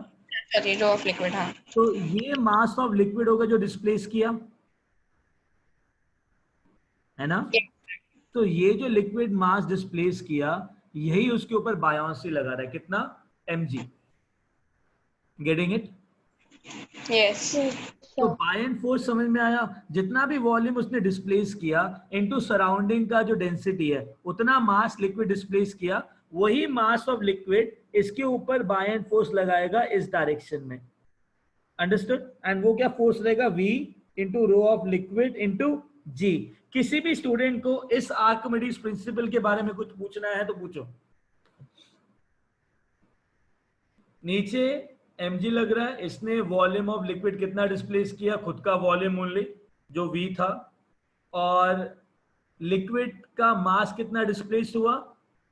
Sorry, rho of liquid. हाँ. तो ये मास ऑफ लिक्विड होगा जो डिस्प्लेस किया, है ना? तो ये जो लिक्विड मास डिस्प्लेस किया, यही उसके ऊपर बायोंसी लगा रहा है। कितना? mg। Getting it? Yes. तो बायएंड फोर्स समझ में आया? जितना भी वॉल्यूम उसने डिस्प्लेस किया इनटू सराउंडिंग का जो डेंसिटी है, उतना मास लिक्विड डिस्प्लेस किया, वही मास ऑफ लिक्विड इसके ऊपर बायएंड फोर्स लगाएगा इस डायरेक्शन में। अंडरस्टूड? एंड वो क्या फोर्स रहेगा? v into rho of liquid into g. किसी भी स्टूडेंट को इस आर्किमिडीज प्रिंसिपल के बारे में कुछ पूछना है तो पूछो। नीचे mg लग रहा है, इसने वॉल्यूम ऑफ लिक्विड कितना डिस्प्लेस किया, खुद का वॉल्यूम ओनली जो v था, और लिक्विड का मास कितना डिस्प्लेस हुआ,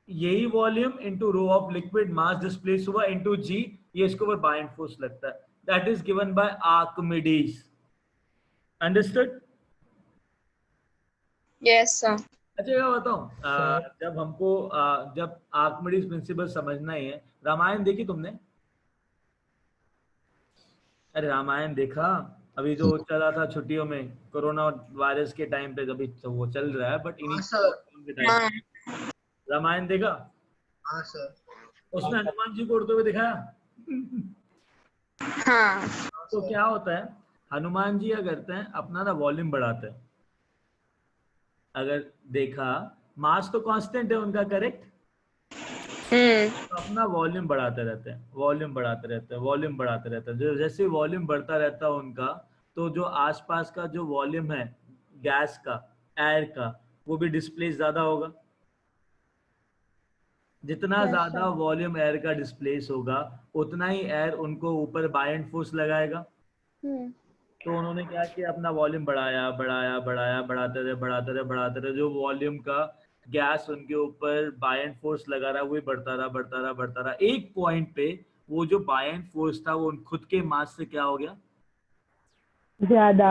यही volume into rho of liquid mass displace हुआ इनटू g, ये इसके ऊपर बाइंड फोर्स लगता है, that is given by Archimedes. Understood? Yes sir. अच्छा क्या बताऊं, जब हमको जब आर्किमिडीज प्रिंसिपल समझना ही है, रामायण देखी तुमने? अरे रामायण देखा? अभी जो चला था छुट्टियों में कोरोना वायरस के टाइम पे, अभी तो वो चल रहा है बट हाँ इनिशियल सर। लॉकडाउन के टाइम पे रामायण देखा? हाँ सर। उसमें हनुमान जी को उड़ते हुए दिखाया। हाँ तो क्या होता है, हनुमान जी क्या करते हैं, अपना ना वॉल्यूम बढ़ाते हैं। अगर देखा, मास तो कांस्टेंट है उनका, करेक्ट? तो अपना वॉल्यूम बढ़ाते रहते हैं, वॉल्यूम बढ़ाते रहते हैं, वॉल्यूम बढ़ाते रहते हैं। जो जैसे वॉल्यूम बढ़ता रहता है उनका, तो जो आसपास का जो वॉल्यूम है गैस का, एयर का, वो भी डिस्प्लेस ज्यादा होगा। जितना Yes, ज्यादा sir. वॉल्यूम एयर का डिस्प्लेस होगा, उतना ही एयर उनको ऊपर बायएंड फोर्स लगाएगा। Hmm. तो उन्होंने क्या किया, अपना वॉल्यूम बढ़ाया बढ़ाया बढ़ाया, बढ़ाते रहे बढ़ाते रहे बढ़ाते रहे, जो वॉल्यूम का गैस उनके ऊपर बायएंड फोर्स लगा रहा है, वही बढ़ता रहा बढ़ता रहा बढ़ता रहा। एक पॉइंट पे वो जो बायएंड फोर्स था वो खुद के मास से क्या हो गया, ज्यादा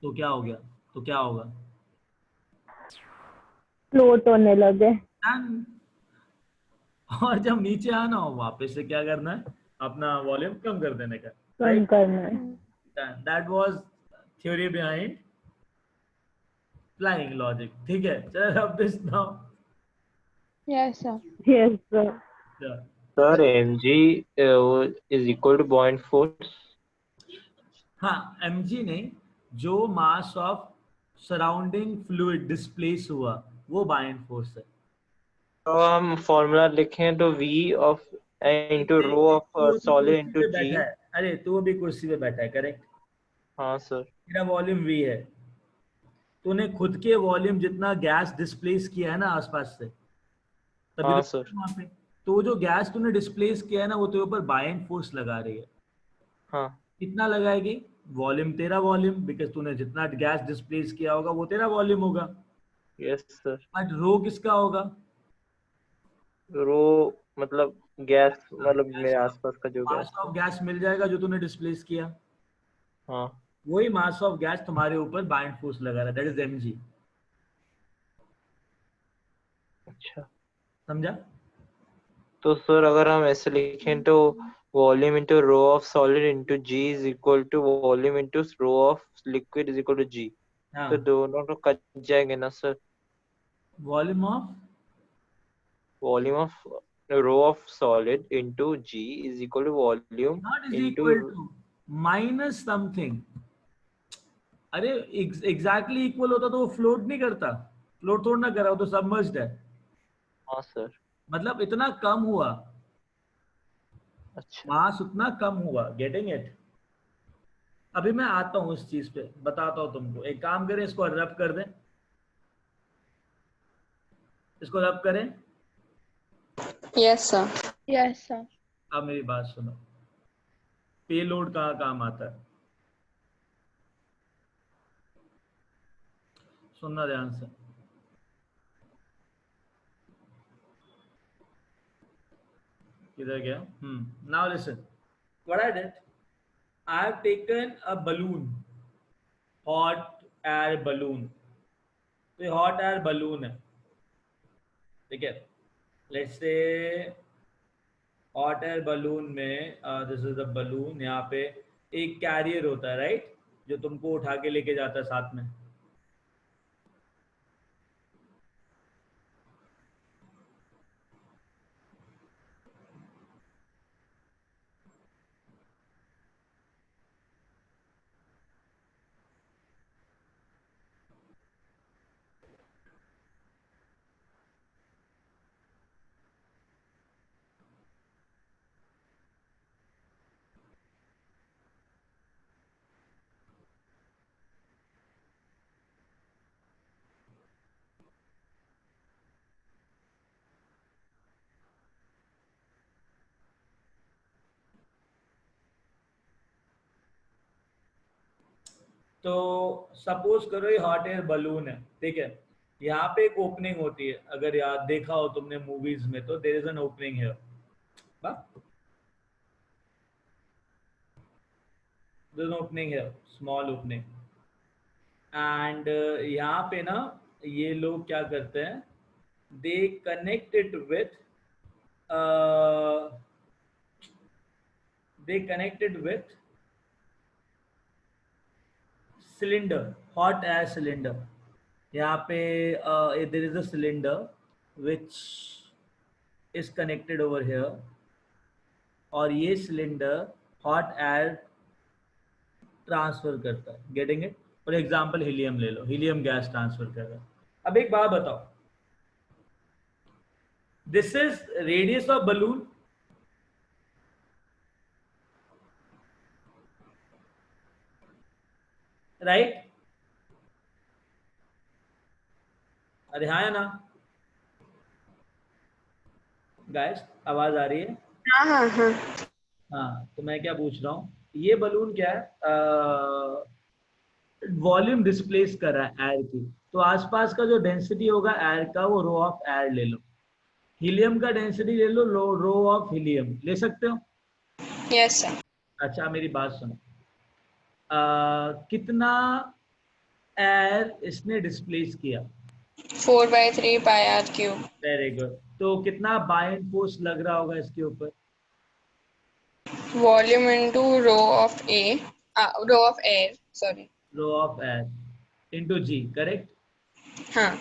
तो क्या हो गया, तो क्या होगा, फ्लोट होने लगे। Done। और जब नीचे आना हो वापस से क्या करना है, अपना वॉल्यूम कम कर देने का, कम राइट? करना है। That was theory behind flying logic. ठीक है, चलो अब this now. Yes, sir. Yes sir. Sir, mg is equal to buoyant force. हाँ, mg नहीं, जो mass of surrounding fluid displace हुआ वो बायएंड फोर्स है। तो हम फॉर्मूला लिखें तो v of into rho of तू अभी solid कुर्सी into पे g। बैठा है, अरे तू अभी कुर्सी पे बैठा है, करेक्ट? हाँ सर। तेरा वॉल्यूम v है, तूने खुद के वॉल्यूम जितना गैस डिस्प्लेस किया है ना आसपास से, तभी हाँ तो सर। वहां पे, तो जो गैस तूने डिस्प्लेस किया है ना, वो तेरे ऊपर बायएंड फोर्स लगा रही है। हाँ। कितना लगाएगी? वॉल्यूम, तेरा वॉल्यूम, बिकॉज तूने जितना गैस डिस्प्लेस किया होगा वो तेरा वॉल्यूम होगा। Yes sir. बट रो किसका होगा? रो मतलब गैस, मतलब मेरे आसपास का जो मास गैस ऑफ है। गैस मिल जाएगा जो तूने डिस्प्लेस किया, हाँ। वही मास ऑफ गैस तुम्हारे ऊपर बाइंड फोर्स लगा रहा है, दैट इज mg। अच्छा, समझा? तो सर अगर हम ऐसे लिखें तो volume into rho of solid into g is equal to volume into rho of liquid is equal to g. हाँ, तो दोनों तो कट जाएंगे ना sir. Volume of, volume of rho of solid into g is equal to volume not is into. Equal to, minus something. अरे exactly equal होता तो वो फ्लोट नहीं करता, फ्लोट थोड़ा ना करा, वो तो सबमर्ज्ड है। हाँ सर। मतलब इतना कम हुआ, अच्छा। मास उतना कम हुआ, गेटिंग इट? अभी मैं आता हूँ उस चीज पे, बताता हूँ तुमको। एक काम करें, इसको रब कर दें, इसको रब करें। Yes sir. Yes, sir. अब मेरी बात सुनो, पेलोड कहाँ काम आता है, सुनना ध्यान से। किधर गया? Now listen, what I did, I have taken a balloon, hot air balloon. तो ये हॉट एयर बलून है, ठीक है? Let's say hot air balloon में, दिस इज द बलून, यहाँ पे एक कैरियर होता है, राइट, जो तुमको उठा के लेके जाता है साथ में। तो सपोज करो ये हॉट एयर बलून है, ठीक है, यहाँ पे एक ओपनिंग होती है, अगर याद देखा हो तुमने मूवीज में, तो there is an opening here, there is an opening here, small opening, and यहाँ पे ना ये लोग क्या करते हैं, they connect it with cylinder, hot air cylinder. यहाँ पे there is a cylinder which is connected over here, और ये cylinder hot air ट्रांसफर करता है, getting it? For example helium ले लो, हीलियम गैस ट्रांसफर कर रहा है। अब एक बात बताओ, this is radius of balloon, right? अरे हाँ या ना गाइस, आवाज आ रही है? हाँ हाँ हाँ। हाँ, तो मैं क्या पूछ रहा हूँ, ये बलून क्या है, वॉल्यूम डिस्प्लेस कर रहा है एयर की, तो आसपास का जो डेंसिटी होगा एयर का, वो रो ऑफ एयर ले लो। हीलियम का डेंसिटी ले लो, रो ऑफ हीलियम, ले सकते हो? Yes sir. अच्छा मेरी बात सुनो, कितना एयर इसने डिस्प्लेस किया? 4/3 pi r cube. Very good. तो कितना बायन फोर्स लग रहा होगा इसके ऊपर? Volume into rho of air, sorry, rho of air into g, correct? हाँ।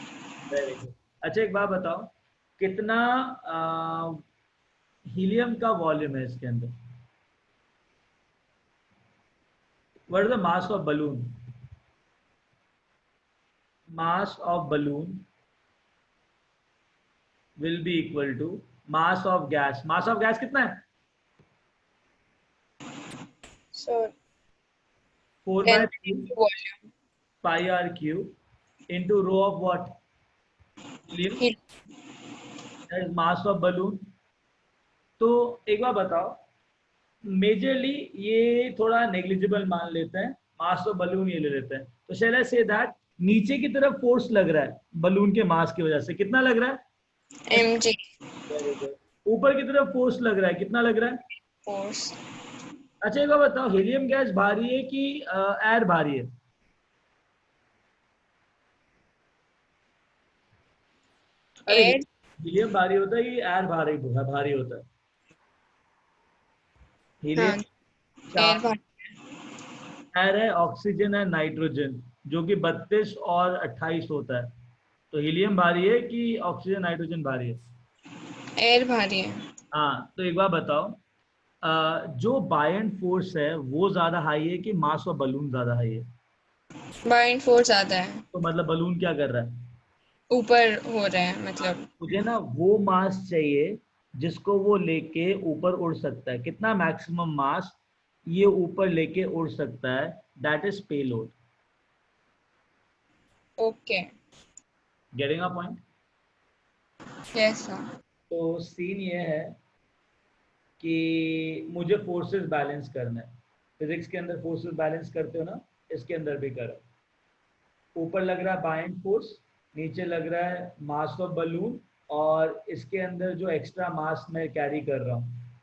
Very good. अच्छा एक बात बताओ, कितना हीलियम का वॉल्यूम है इसके अंदर? What is the mass of balloon? Mass of balloon will be equal to mass of gas. Mass of gas कितना है? So 4/3 volume pi r cube into rho of what? Helium. That is mass of balloon. तो एक बार बताओ, majorly ये थोड़ा negligible मान लेते हैं, मास ऑफ बलून ये ले लेते हैं, तो शैल आई से दैट नीचे की तरफ फोर्स लग रहा है बलून के मास की वजह से, कितना लग रहा है? mg। ऊपर की तरफ फोर्स लग रहा है, कितना लग रहा है? फोर्स। अच्छा एक बार बताओ, हीलियम गैस भारी है कि एयर भारी है? अरे हीलियम भारी होता है कि एयर भारी होता है? हीलियम एयर है, ऑक्सीजन है, नाइट्रोजन, जो कि 32 और 28 होता है। तो हीलियम भारी है कि ऑक्सीजन नाइट्रोजन भारी है? एयर भारी है। हाँ, तो एक बार बताओ, जो बायंट फोर्स है वो ज्यादा हाई है कि मास ऑफ बलून ज्यादा हाई है? बाइंड फोर्स ज्यादा है। तो मतलब बलून क्या कर रहा है? ऊपर हो रहा है, मतलब मुझे ना वो मास चाहिए जिसको वो लेके ऊपर उड़ सकता है, कितना मैक्सिमम मास ये ऊपर लेके उड़ सकता है, that is payload. Okay, getting a point? Yes sir. तो सीन ये है कि मुझे फोर्सेस बैलेंस करना है। फिजिक्स के अंदर फोर्सेस बैलेंस करते हो ना, इसके अंदर भी करो। ऊपर लग रहा है बायंट फोर्स, नीचे लग रहा है मास ऑफ बलून, और इसके अंदर जो एक्स्ट्रा मास मैं कैरी कर रहा हूँ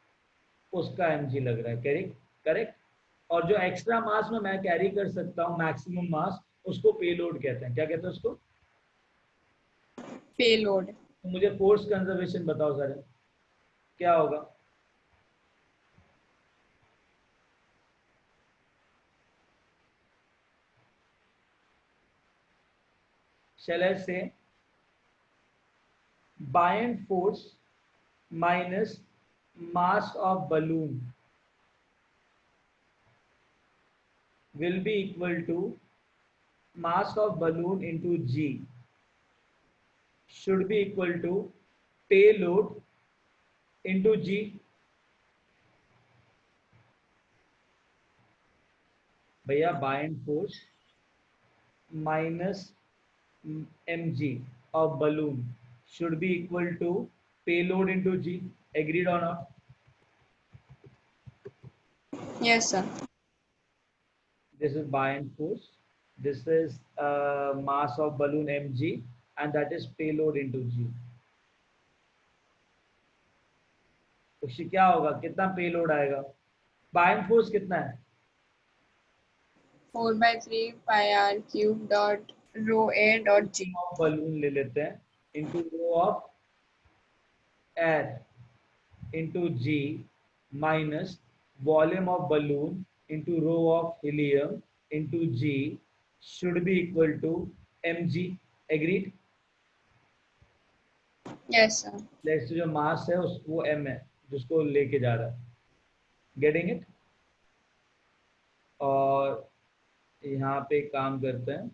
उसका mg लग रहा है, करेक्ट? करेक्ट। और जो एक्स्ट्रा मास में मैं कैरी कर सकता हूँ, मैक्सिमम मास, उसको पेलोड कहते हैं। क्या कहते हैं उसको? पेलोड। तो मुझे फोर्स कंजर्वेशन बताओ सर, क्या होगा? Shall I say buoyant force minus mass of balloon will be equal to mass of balloon into g should be equal to payload into g? भैया buoyant force minus mg of balloon should be equal to payload into g. Agreed or not? Yes sir. This is buoyant force This is mass of balloon mg and that is payload into g. उससे क्या होगा, कितना payload आएगा? Bind force कितना है? 4/3 pi r cube dot rho a dot g. Balloon ले लेते हैं into rho of air into g minus volume of balloon into rho of helium into g should be equal to mg. Agreed? Yes, sir. Let's जो मास है उस वो m है जिसको लेके जा रहा है. Getting it? और यहाँ पे काम करते हैं.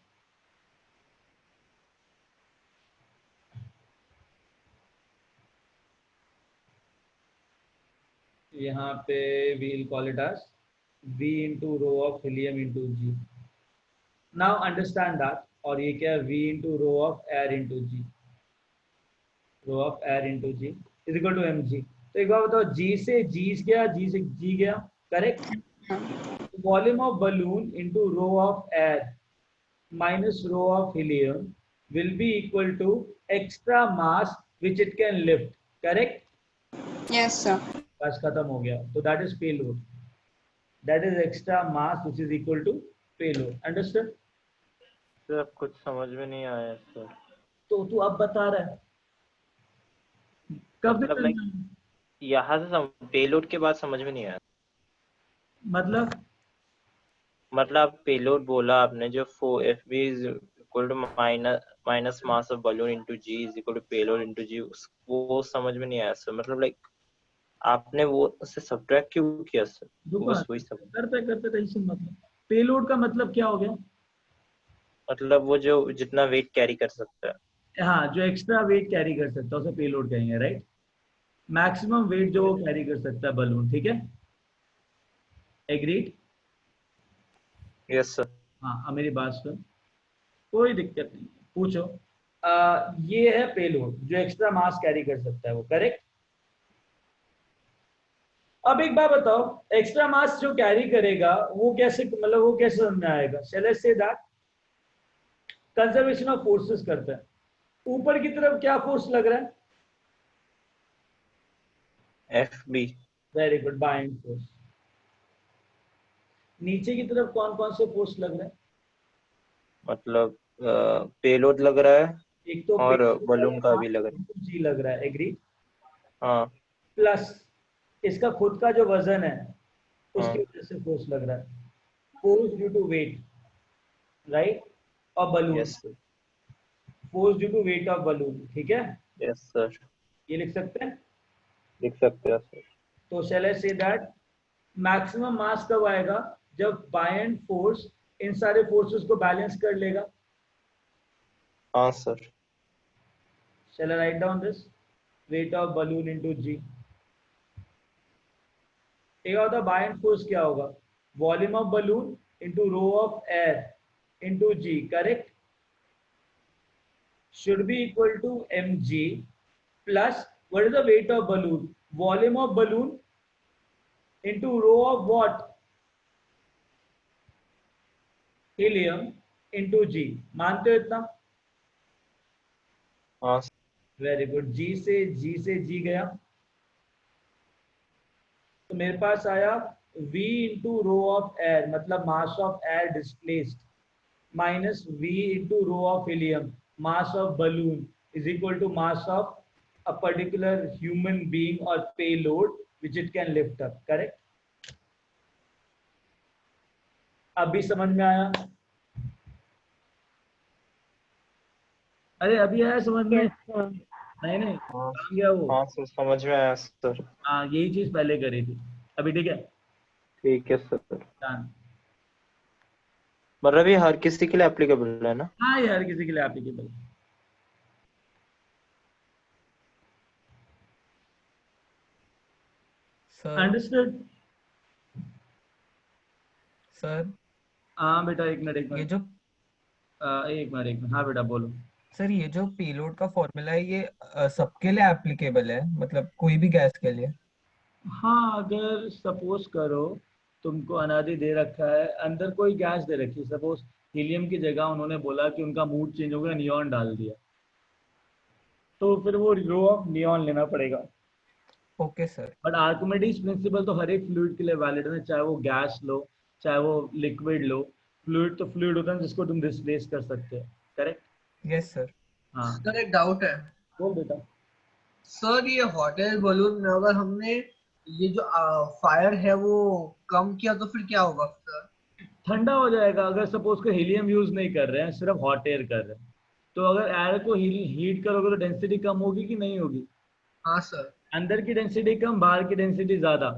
यहाँ पे we'll call it as v into rho of helium into g. Now understand that. और ये क्या है? v into rho of air into g. Rho of air into g is equal to mg. तो एक बार बताओ, g से g गया, g से g गया, correct? Volume of balloon into rho of air minus rho of helium will be equal to extra mass which it can lift, correct? Yes, sir. बस खत्म हो गया. तो that is payload. That is extra mass which is equal to payload. Understood? Sir कुछ समझ में नहीं आया सर. तो तू अब बता रहा है, कब मतलब लाइक यहाँ से पेलोड के बाद समझ में नहीं आया. मतलब पेलोड बोला आपने जो FB is equal to minus mass of balloon into g is equal to payload into g, वो समझ में नहीं आया सर. मतलब लाइक आपने वो उससे सब्ट्रैक्ट क्यों किया सर? बस वही सब करते टेंशन मतलब. पेलोड का मतलब क्या हो गया? मतलब वो जो जितना वेट कैरी कर सकता है. हाँ, जो एक्स्ट्रा वेट कैरी कर सकता है उसे पेलोड कहेंगे, राइट? मैक्सिमम वेट जो वो कैरी कर सकता है बलून, ठीक है? एग्रीड? Yes sir. हाँ, अब मेरी बात सुन, कोई दिक्कत नहीं, पूछो. ये है पेलोड जो एक्स्ट्रा मास कैरी कर सकता है वो, करेक्ट? अब एक बात बताओ, एक्स्ट्रा मास जो कैरी करेगा वो कैसे, मतलब वो कैसे समझ में आएगा? शैल I say that conservation of forces करता है. ऊपर की तरफ क्या फोर्स लग रहा है? FB. Very good, bind force. नीचे की तरफ कौन कौन से फोर्स लग रहे हैं? मतलब पेलोड लग रहा है, एक तो और बलून का भी लग रहा है. जी लग रहा है, एग्री? हाँ. प्लस इसका खुद का जो वजन है उसकी वजह से फोर्स लग रहा है. Force due to weight, right? और balloon. Yes sir. Force due to weight of balloon, ठीक है? Yes sir. ये लिख सकते हैं? लिख सकते हैं सर. तो shall I say that maximum मास कब आएगा? जब बायएंड फोर्स इन सारे फोर्सेस को बैलेंस कर लेगा. हाँ sir. Shall I write down this? Weight of balloon into g. एक होता बायएंड फोर्स क्या होगा? Volume of balloon into rho of air into g, correct? should be equal to mg plus what is the weight of balloon? Volume of balloon into rho of what? Helium into g. मानते हो इतना? हाँ. Very good. g से g गया तो मेरे पास आया v into rho of air, मतलब mass of air displaced, minus v into rho of helium, mass of balloon, is equal to mass of a particular human being or payload which it can lift up, correct? अभी समझ में आया? अरे अभी आया समझ में? नहीं गया वो. हाँ सर, समझ में आया सर. हाँ, यही चीज पहले करी थी. अभी ठीक है? ठीक है सर. डन. मतलब ये हर किसी के लिए एप्लीकेबल है ना? हाँ, ये हर किसी के लिए एप्लीकेबल. अंडरस्टूड? सर. हाँ बेटा, एक मिनट. ये जो एक मिनट. हाँ बेटा बोलो. सर, ये जो पेलोड का फॉर्मूला है ये सबके लिए एप्लीकेबल है, मतलब कोई भी गैस के लिए? हाँ, अगर सपोज करो तुमको अनादि दे रखा है, अंदर कोई गैस दे रखी है, सपोज हीलियम की जगह उन्होंने बोला कि उनका मूड चेंज हो गया, नियॉन डाल दिया, तो फिर वो रो ऑफ नियॉन लेना पड़ेगा। Okay sir. But Archimedes principal तो हर एक फ्लूइड के लिए वैलिड है, चाहे वो गैस लो चाहे वो लिक्विड लो। फ्लूइड तो फ्लूइड होता है जिसको तुम डिस्प्लेस कर सकते हो, करेक्ट? Yes sir. हाँ सर एक डाउट है बोल बेटा। सर, ये हॉट एयर बलून में अगर हमने ये जो फायर है वो कम किया तो फिर क्या होगा सर? ठंडा हो जाएगा। अगर सपोज को हीलियम यूज नहीं कर रहे हैं, सिर्फ हॉट एयर कर रहे हैं, तो अगर एयर को हीट करोगे तो डेंसिटी कम होगी कि नहीं होगी? हाँ सर। अंदर की डेंसिटी कम, बाहर की डेंसिटी ज्यादा,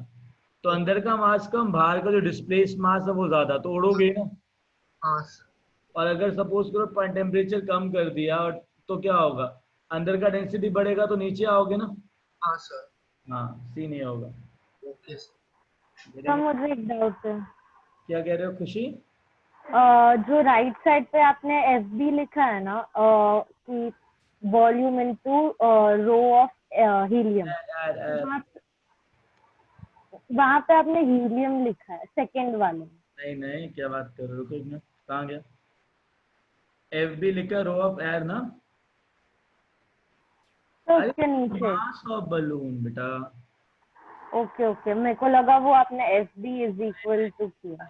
तो अंदर का मास कम, बाहर का जो डिस्प्लेस मास है वो ज्यादा, तो उड़ोगे ना। हाँ सर। और अगर सपोज करो टेम्परेचर कम कर दिया तो क्या होगा? अंदर का डेंसिटी बढ़ेगा तो नीचे आओगे ना। हाँ सर। हाँ, सी नहीं होगा। Okay sir. सर मुझे एक डाउट है। क्या कह रहे हो खुशी? जो राइट साइड पे आपने एफ बी लिखा है ना, कि volume into rho of helium, वहां पे आपने हीलियम लिखा है सेकंड वाले में। नहीं नहीं, क्या बात कर रहे हो, रुको एक मिनट, कहाँ गया? एफ बी लिखा रो ऑफ एयर ना, तो उसके नीचे। मास ऑफ बलून बेटा। ओके ओके, मेरे को लगा वो आपने F B is equal to किया,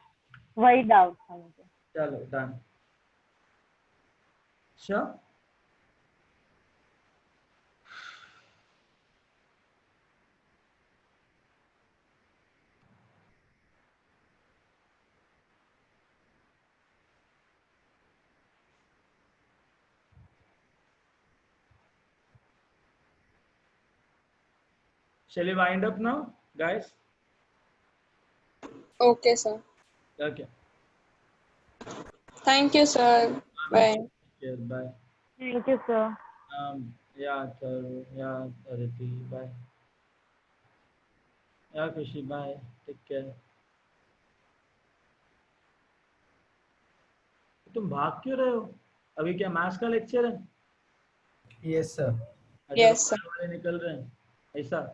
वही डाउट था मुझे। चलो done. Sure? Shall we wind up now, guys? Okay, sir. Okay. Thank you, sir. Bye. Yes, bye. Thank you sir. Yeah, yeah, Aditi, bye. Yeah, Kushi, bye. Take care. तुम भाग क्यों रहे हो? अभी क्या मैथ्स का लेक्चर है? Yes sir. Yes, sir. वाले निकल रहे हैं ऐसा?